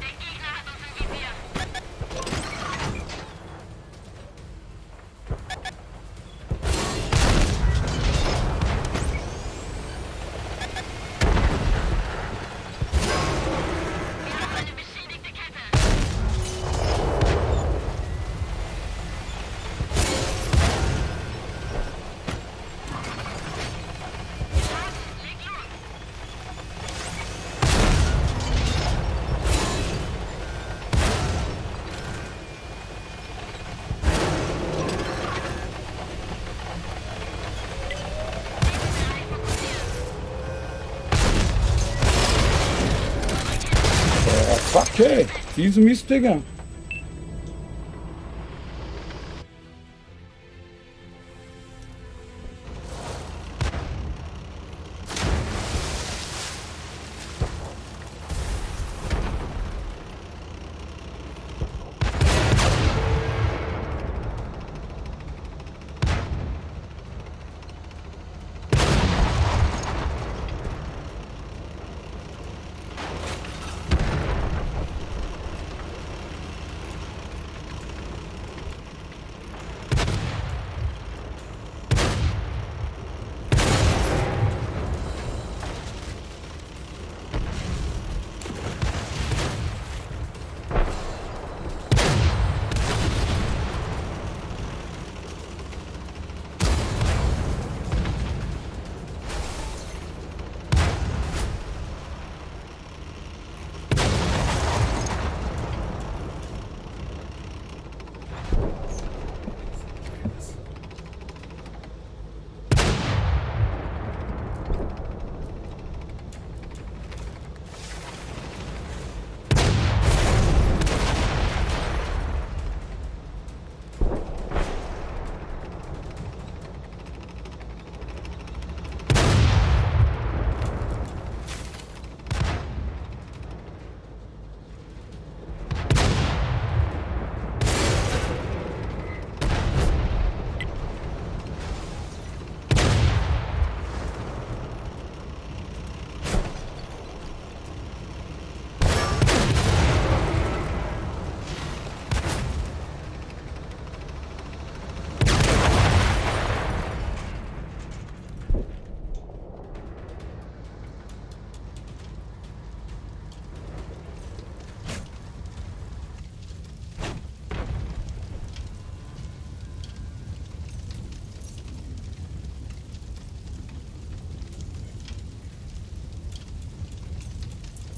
Der Gegner hat uns im Visier. Wir haben eine beschädigte Kette. Leg los. Fuck, ey. Diese Mistdinger.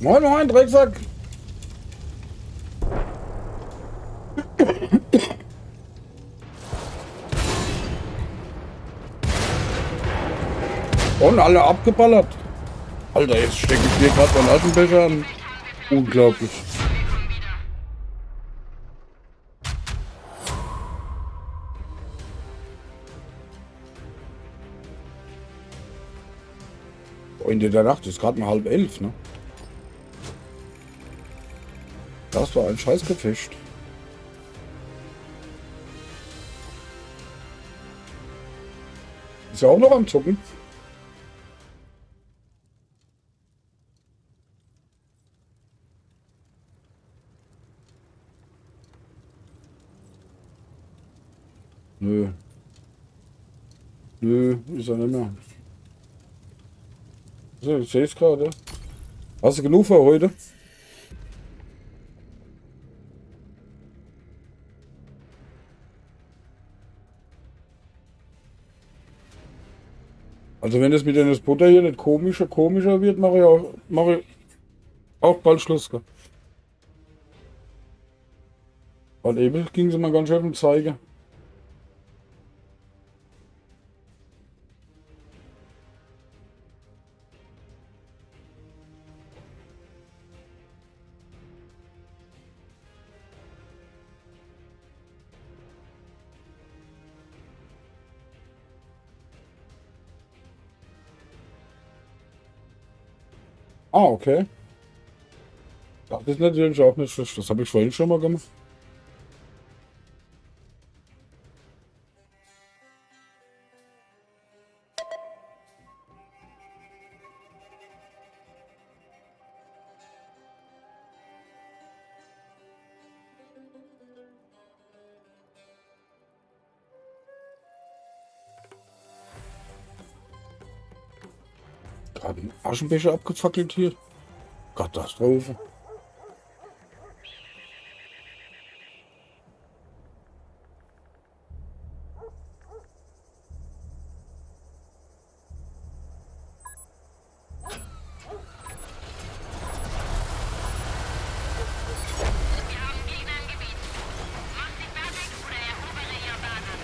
Moin, moin, Drecksack. Und alle abgeballert. Alter, jetzt stecke ich mir gerade meinen Aschenbecher an. Unglaublich. Freunde der Nacht, ist gerade mal 10:30, ne? Das war ein Scheißgefecht. Ist ja auch noch am Zucken. Nö. Nö, ist er nicht mehr. So, ich sehe es gerade. Hast du genug für heute? Also wenn es mit das Butter hier nicht komischer wird, mache ich auch bald Schluss. Gell? Weil eben ging sie mal ganz schön zeigen. Ah, okay. Das ist natürlich auch nicht schlecht. Das habe ich vorhin schon mal gemacht. Gerade ein Aschenbecher abgefackelt hier. Katastrophe. Wir haben Gegner im Gebiet. Macht sie fertig oder erobere ihre Basis.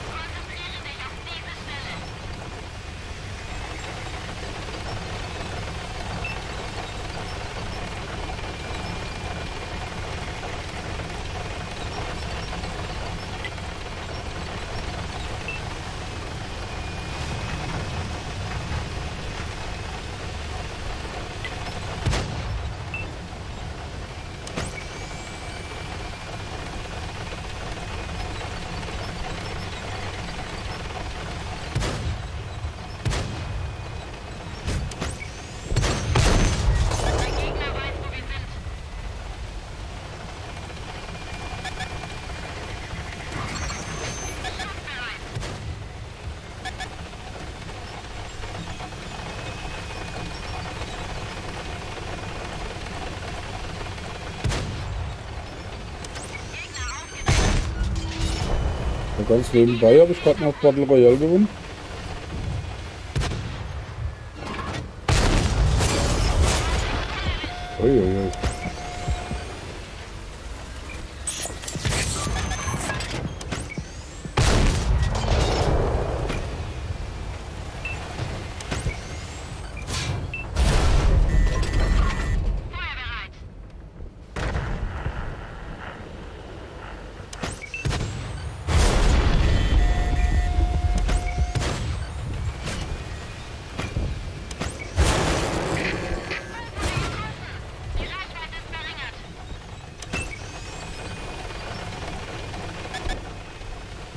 Konzentriere dich auf diese Stelle. Der Gegner weiß, wo wir sind. Schussbereit. Gegner aufgedeckt. Und ganz nebenbei habe ich gerade noch Battle Royale gewonnen. Uiuiui. Feuerbereit. Die Reichweite ist verringert.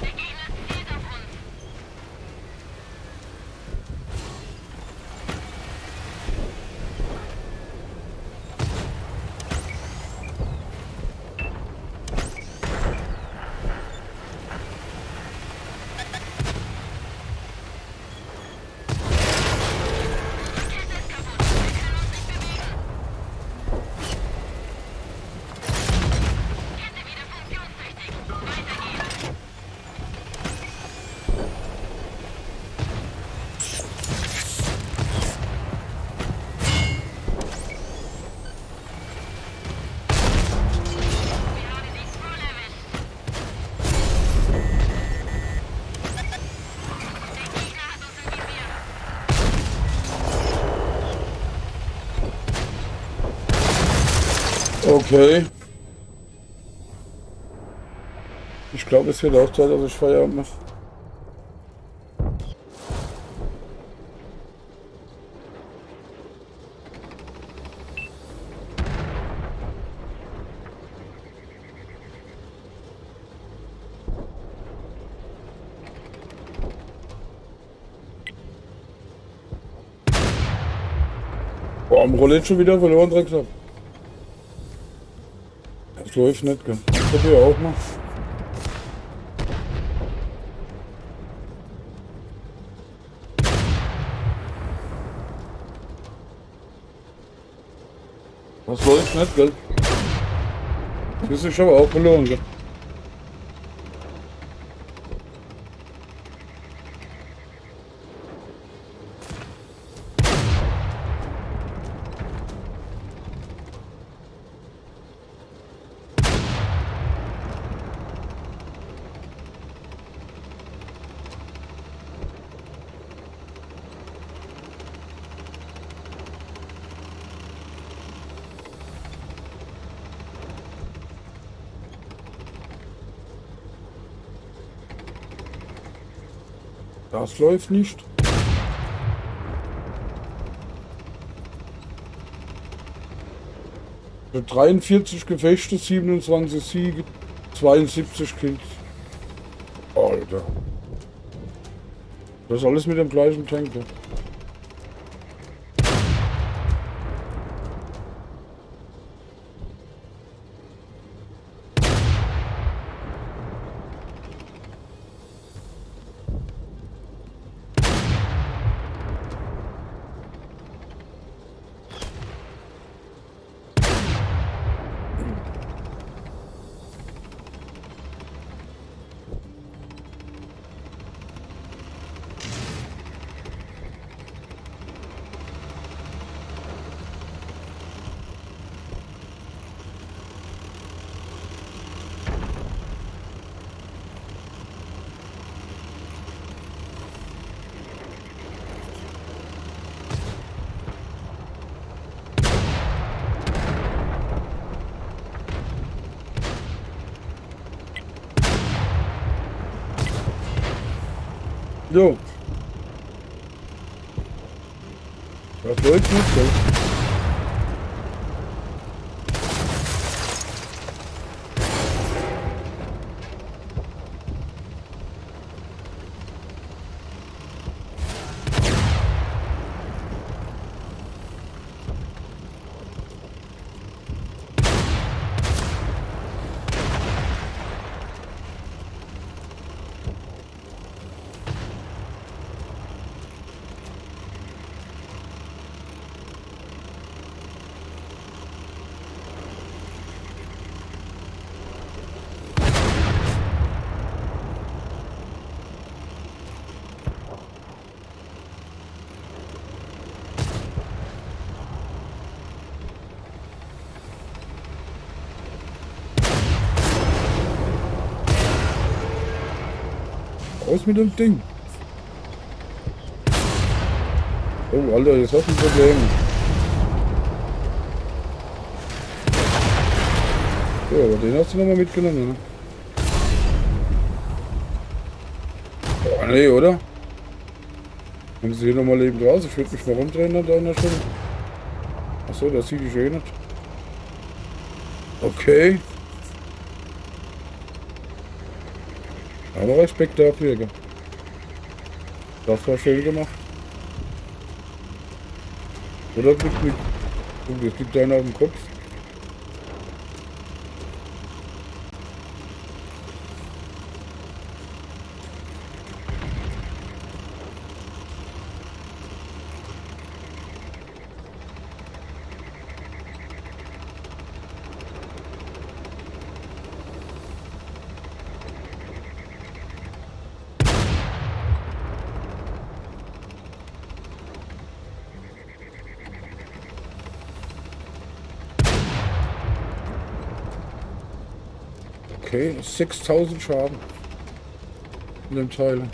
Der Gegner zielt auf uns. Die Kette ist kaputt. Wir können uns nicht bewegen. Kette wieder funktionstüchtig. Weiter geht's. Wir haben sie voll erwischt. Der Gegner hat uns im Visier. Okay. Ich glaube, es wird auch Zeit, dass ich Feierabend mache. Boah, am Roulette schon wieder verloren, Drecksack. Das läuft nicht, gell? Das hab ich auch noch. Das läuft nicht, gell? Das ist aber auch verloren, gell? Das läuft nicht. Für 43 Gefechte, 27 Siege, 72 Kills. Alter. Das alles mit dem gleichen Tank. Ja. So. Das läuft nicht, gell? Raus mit dem Ding. Oh, Alter, jetzt hast du ein Problem. Ja, aber den hast du nochmal mitgenommen, ne? Oh, nee, oder? Haben sie hier nochmal lebend raus? Ich würde mich mal rumdrehen an deiner Stelle. Achso, das sieht ich eh nicht. Okay. Aber Respekt dafür, gell? Das war schön gemacht. Oder liegt nicht? Oh, jetzt liegt einer auf dem Kopf. Okay, 6000 Schaden in dem Teil.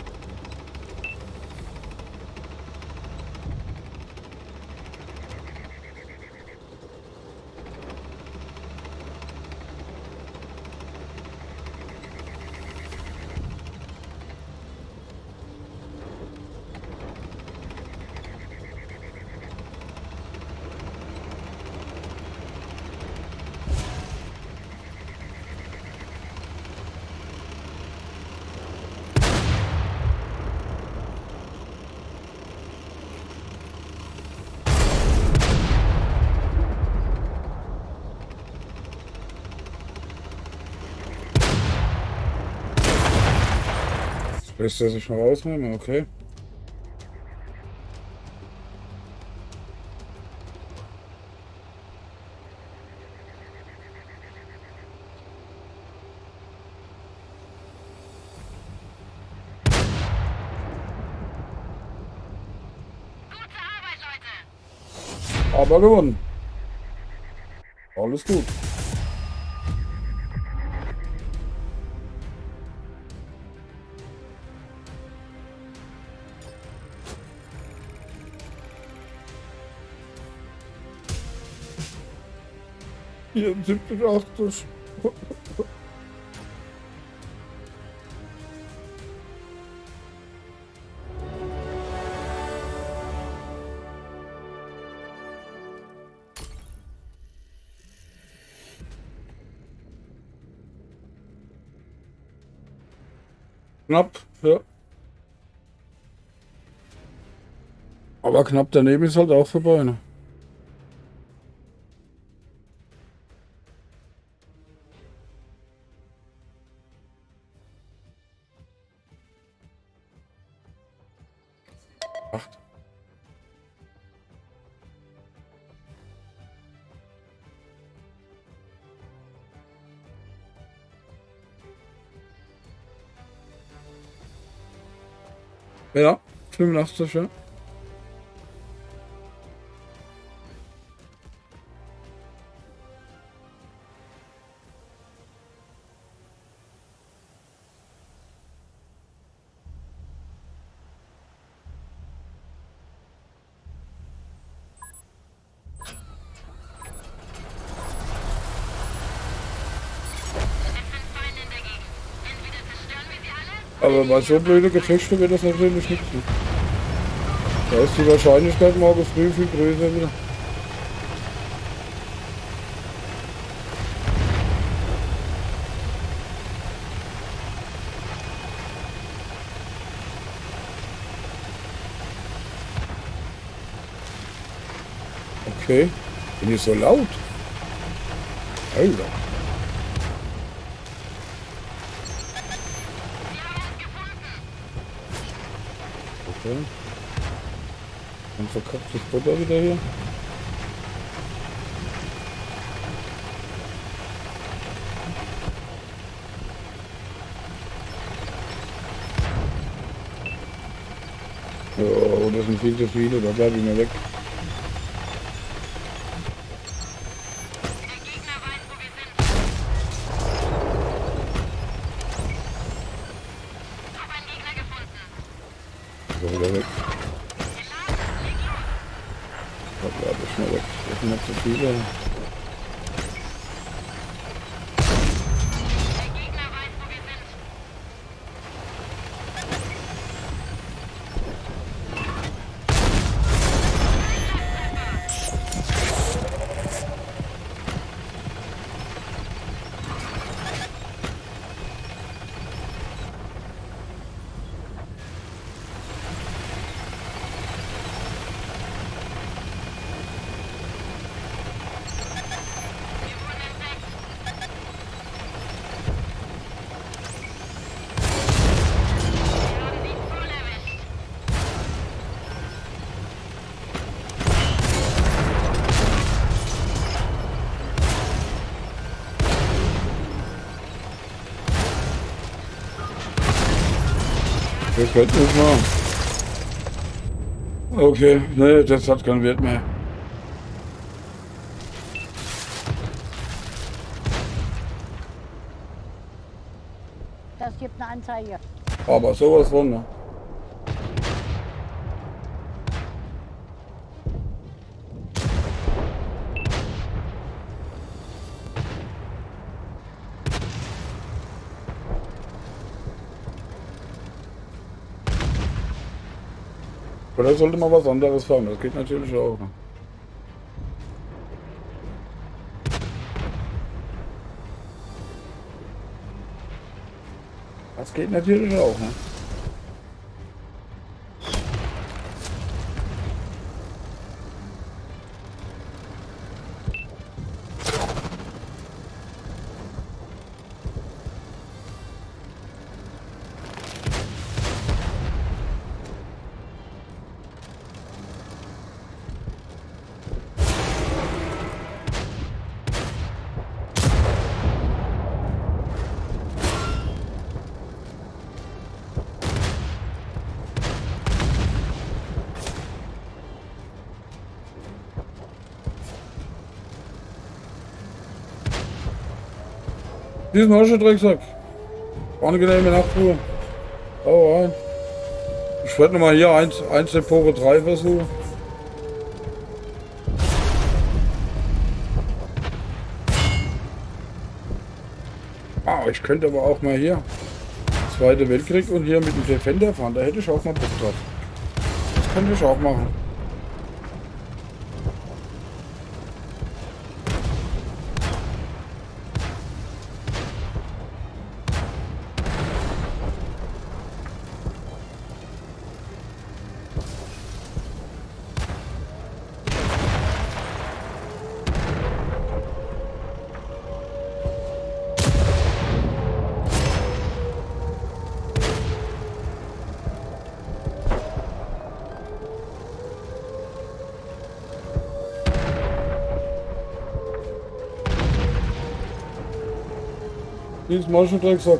Lässt er sich noch rausnehmen? Okay. Gute Arbeit, Leute! Aber gewonnen. Alles gut. Hier 70, 80. Knapp, ja. Aber knapp daneben ist halt auch vorbei, ne? Acht. Ja, 85, ja. Es sind Feinde in der Gegend. Entweder zerstören wir sie alle, Aber bei so blöde Gefechte wird das natürlich nicht. Ne? Da ist die Wahrscheinlichkeit morgen früh viel größer wieder. Okay, bin ich so laut? Alter. wir haben es gefunden. Okay. Ein verkacktes Butter wieder hier. Oh, das sind viel zu viele, da bleibe ich mir weg. Der Gegner weiß, wo wir sind. Hab einen Gegner gefunden. So, wieder weg. Geladen, leg los. Da bleibe ich mal weg. Das sind nicht zu viele. Der Gegner weiß, wo wir sind. Wir wurden entdeckt. Wir haben sie voll erwischt. Das fällt nicht mal. Okay, ne, das hat keinen Wert mehr. Das gibt eine Anzeige. Aber sowas von, ne? Oder sollte man was anderes fahren? Das geht natürlich auch. Ne? Das geht natürlich auch. Ne? Diesmal schon Drecksack. Angenehme Nachtruhe. Hau rein. Ich werde nochmal hier eins der Pore 3 versuchen. Ah, ich könnte aber auch mal hier Zweiter Weltkrieg und hier mit dem Defender fahren. Da hätte ich auch mal Bock drauf. Das könnte ich auch machen. Diesmal schon Drecksack.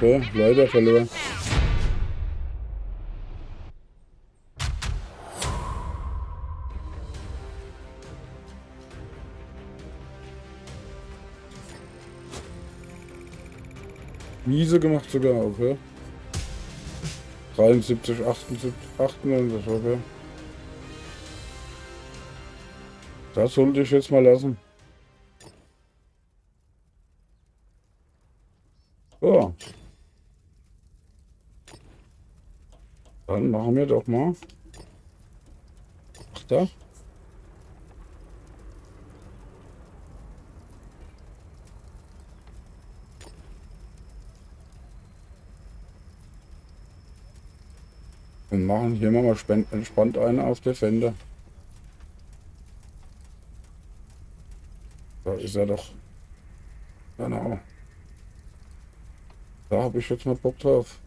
Okay, leider verloren. Miese gemacht sogar, okay. 73, 78, 98, okay. Das sollte ich jetzt mal lassen. So. Dann machen wir doch mal. Ach da. Und machen hier mal entspannt einen auf Defender. Da ist er doch. Genau. Da habe ich jetzt mal Bock drauf.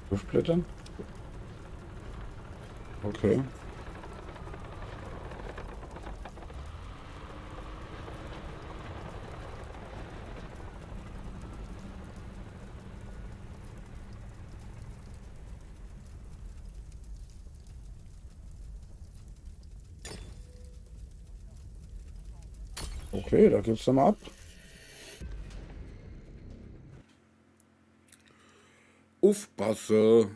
Durchblättern? Okay. Okay, da geht's dann mal ab. Aufpasse,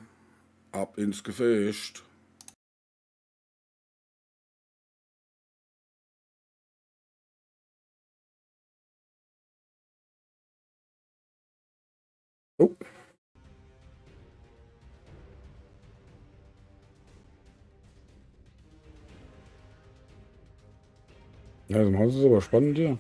ab ins Gefecht. Oh. Ja, das Haus ist aber spannend hier.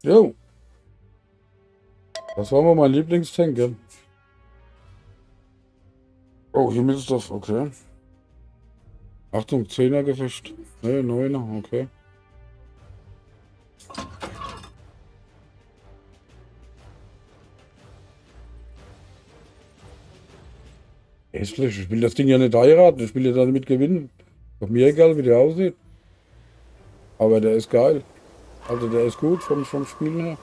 Jo. Das war mal mein Lieblingstank, gell? Oh, Himmelsdorf, okay. Achtung, 10er Gefecht. Ne, 9er, okay. Hässlich, ich will das Ding ja nicht heiraten, ich will ja damit gewinnen. Doch mir egal, wie der aussieht. Aber der ist geil. Also der ist gut vom Spiel her.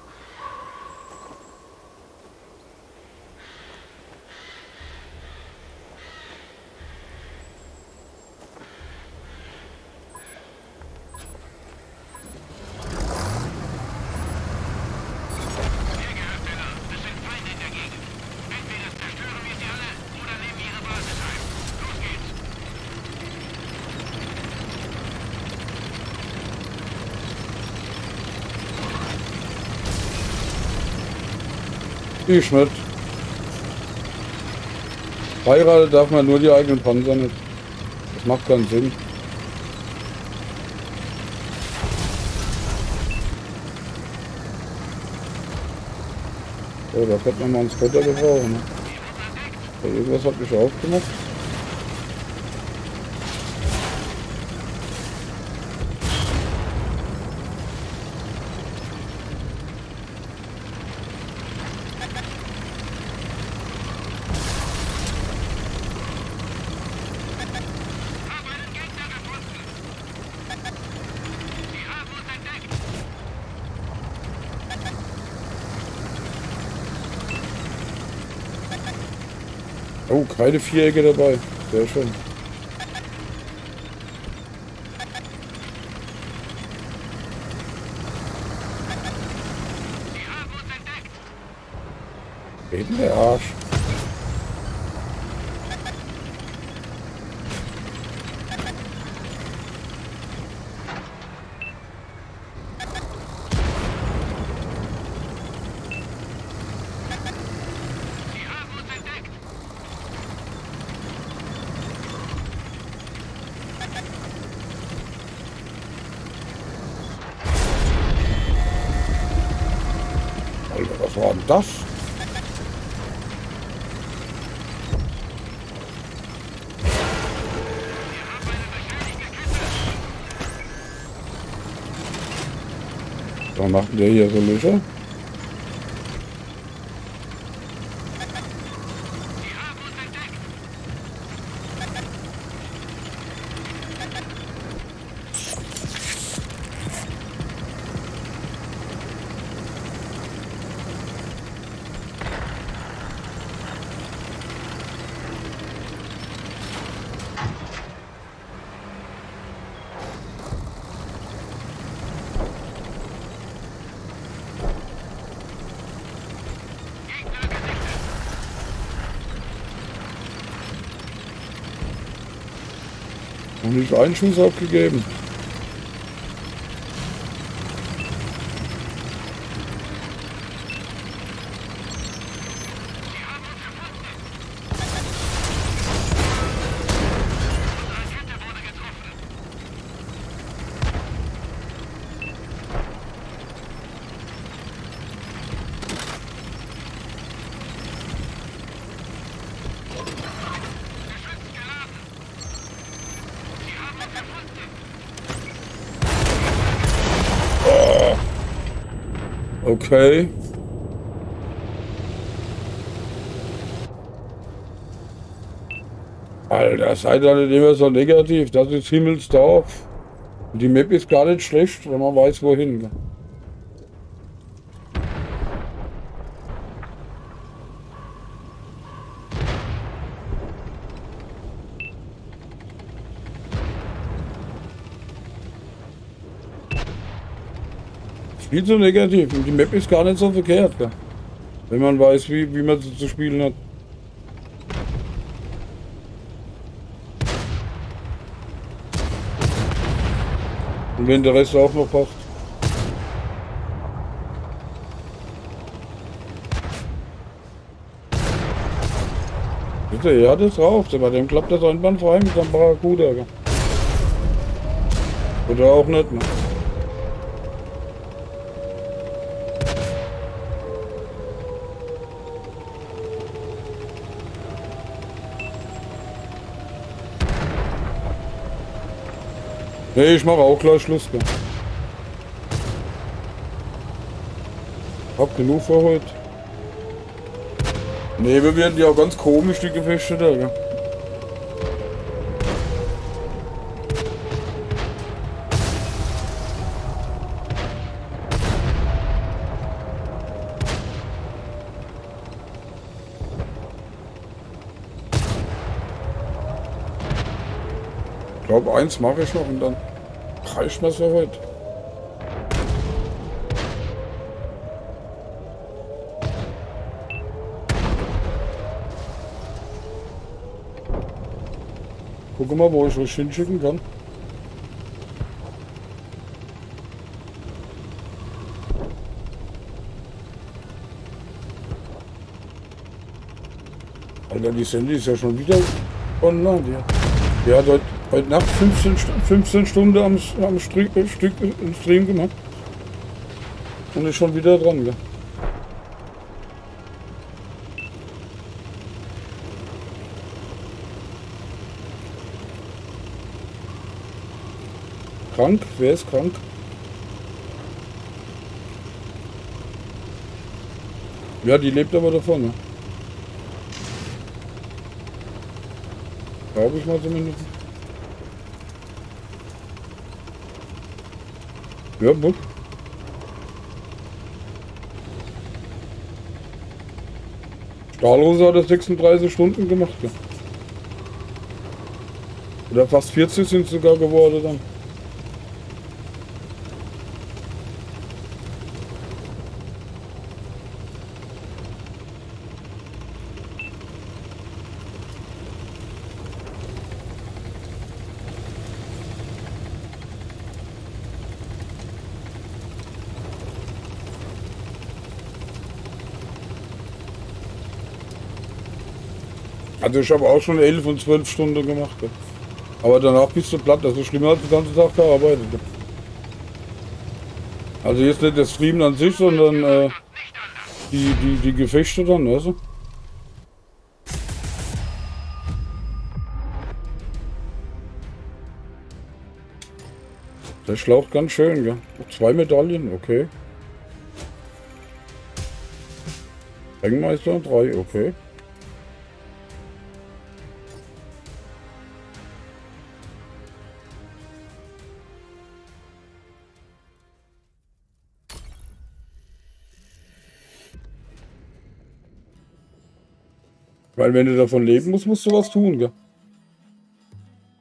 Ich nicht. Heiraten darf man nur die eigenen Panzer nicht. Das macht keinen Sinn. So, da könnte man mal einen Spotter gebrauchen. Ne? Ja, irgendwas hat mich aufgemacht. Oh, keine Vierecke dabei. Sehr schön. Geht in der Arsch. Alter, was war denn das? Was macht denn der hier so Löcher? Noch nicht einen Schuss abgegeben. Okay. Alter, seid ihr nicht immer so negativ. Das ist Himmelsdorf. Und die Map ist gar nicht schlecht, wenn man weiß, wohin. Viel zu negativ. Und die Map ist gar nicht so verkehrt, gell? Wenn man weiß, wie man sie zu spielen hat. Und wenn der Rest auch noch passt. Bitte, er hat es drauf. Bei dem klappt das einwandfrei mit seinem Barracuda, gell? Oder auch nicht, ne? Nee, ich mache auch gleich Schluss. Gell? Hab genug für heute. Nee, wir werden ja auch ganz komisch, die Gefechte da. Gell? Ich glaube, eins mache ich noch und dann reicht mir für heute. Guck mal, wo ich was hinschicken kann. Alter, die Sandy ist ja schon wieder online. Die hat heute Nacht 15 Stunden am Stück im Stream gemacht. Und ist schon wieder dran, gell? Krank? Wer ist krank? Ja, die lebt aber davon, ne? Glaube ich mal zumindest. Ja, gut. Stahlhose hat das 36 Stunden gemacht, ja. Oder fast 40 sind es sogar geworden dann. Also ich habe auch schon 11 und 12 Stunden gemacht. Ja. Aber danach bist du platt, das ist schlimmer als den ganzen Tag gearbeitet. Ja. Also jetzt nicht das Streamen an sich, sondern die Gefechte dann, weißt du? Der schlaucht ganz schön, ja. 2 Medaillen, okay. Ringmeister 3, okay. Weil wenn du davon leben musst, musst du was tun, gell?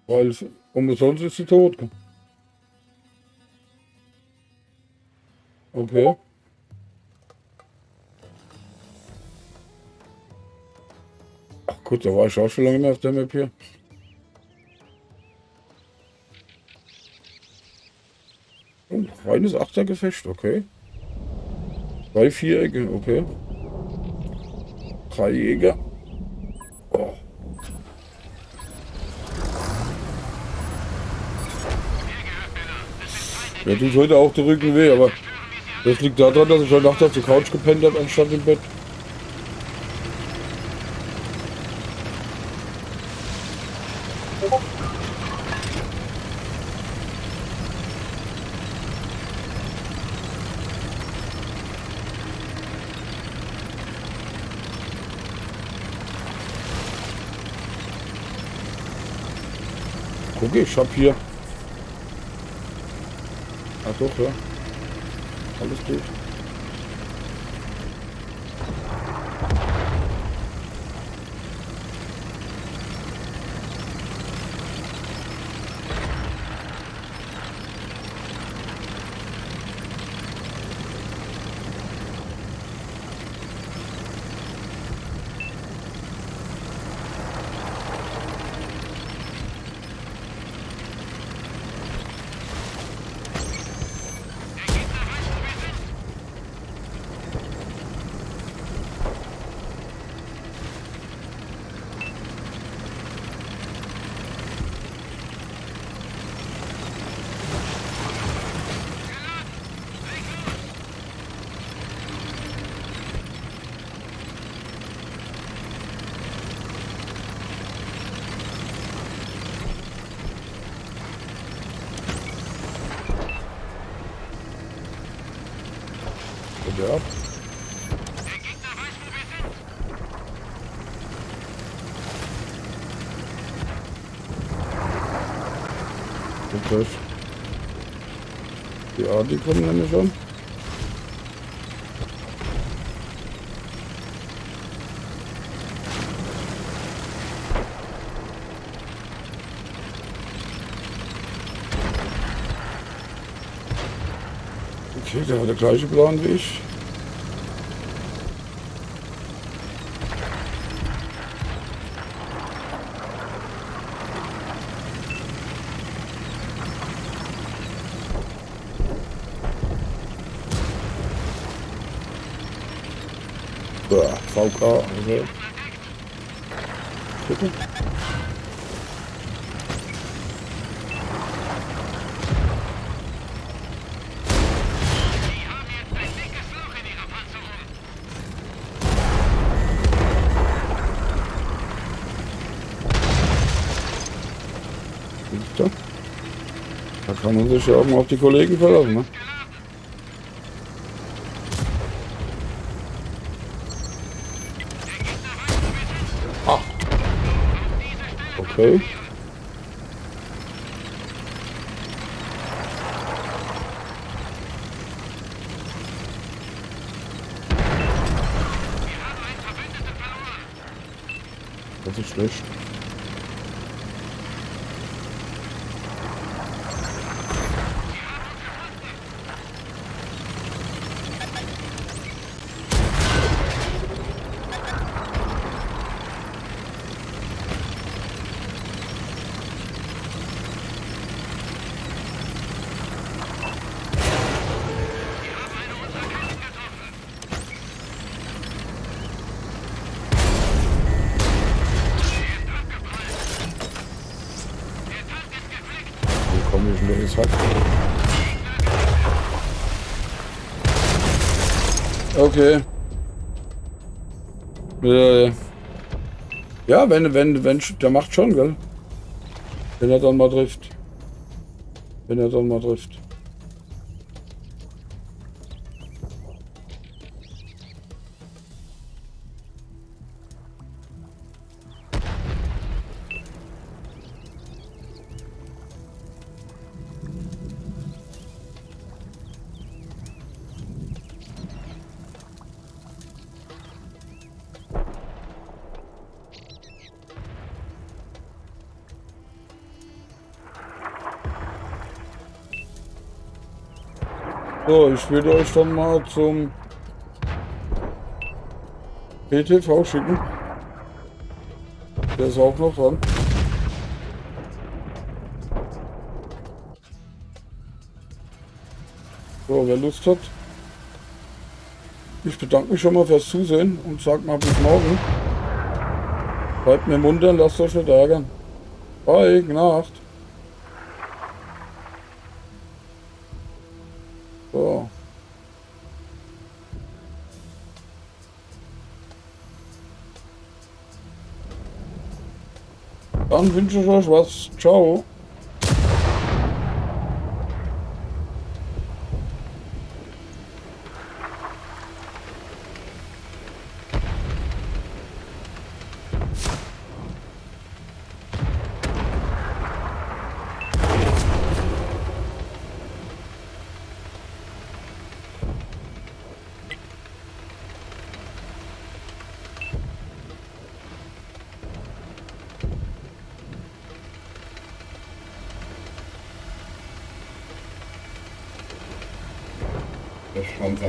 Weil umsonst ist sie tot, gell? Okay. Ach gut, da war ich auch schon lange mehr auf der Map hier. Oh, reines Achtergefecht, okay. 2 Vierecke, okay. 3 Jäger. Oh. Ja, tut heute auch der Rücken weh, aber das liegt daran, dass ich heute Nacht auf der Couch gepennt habe, anstatt im Bett. Guck, ich hab hier. Ach doch, ja. Alles gut. Ja. Okay. Ja, die kommen nämlich schon. Okay, der hat der gleiche Plan wie ich. VK, okay. bitte. Siehst du? Da kann man sich ja auch mal auf die Kollegen verlassen, ne? Ah. Okay. Das ist schlecht. Der ist halt. Okay. Ja, wenn, der macht schon, gell? Wenn er dann mal trifft. Wenn er dann mal trifft. So, ich würde euch dann mal zum PTV schicken. Der ist auch noch dran. So, wer Lust hat. Ich bedanke mich schon mal fürs Zusehen und sag mal bis morgen. Bleibt mir munter, lasst euch nicht ärgern. Bye, gute Nacht. So. Dann wünsche ich euch was. Ciao. Der Stand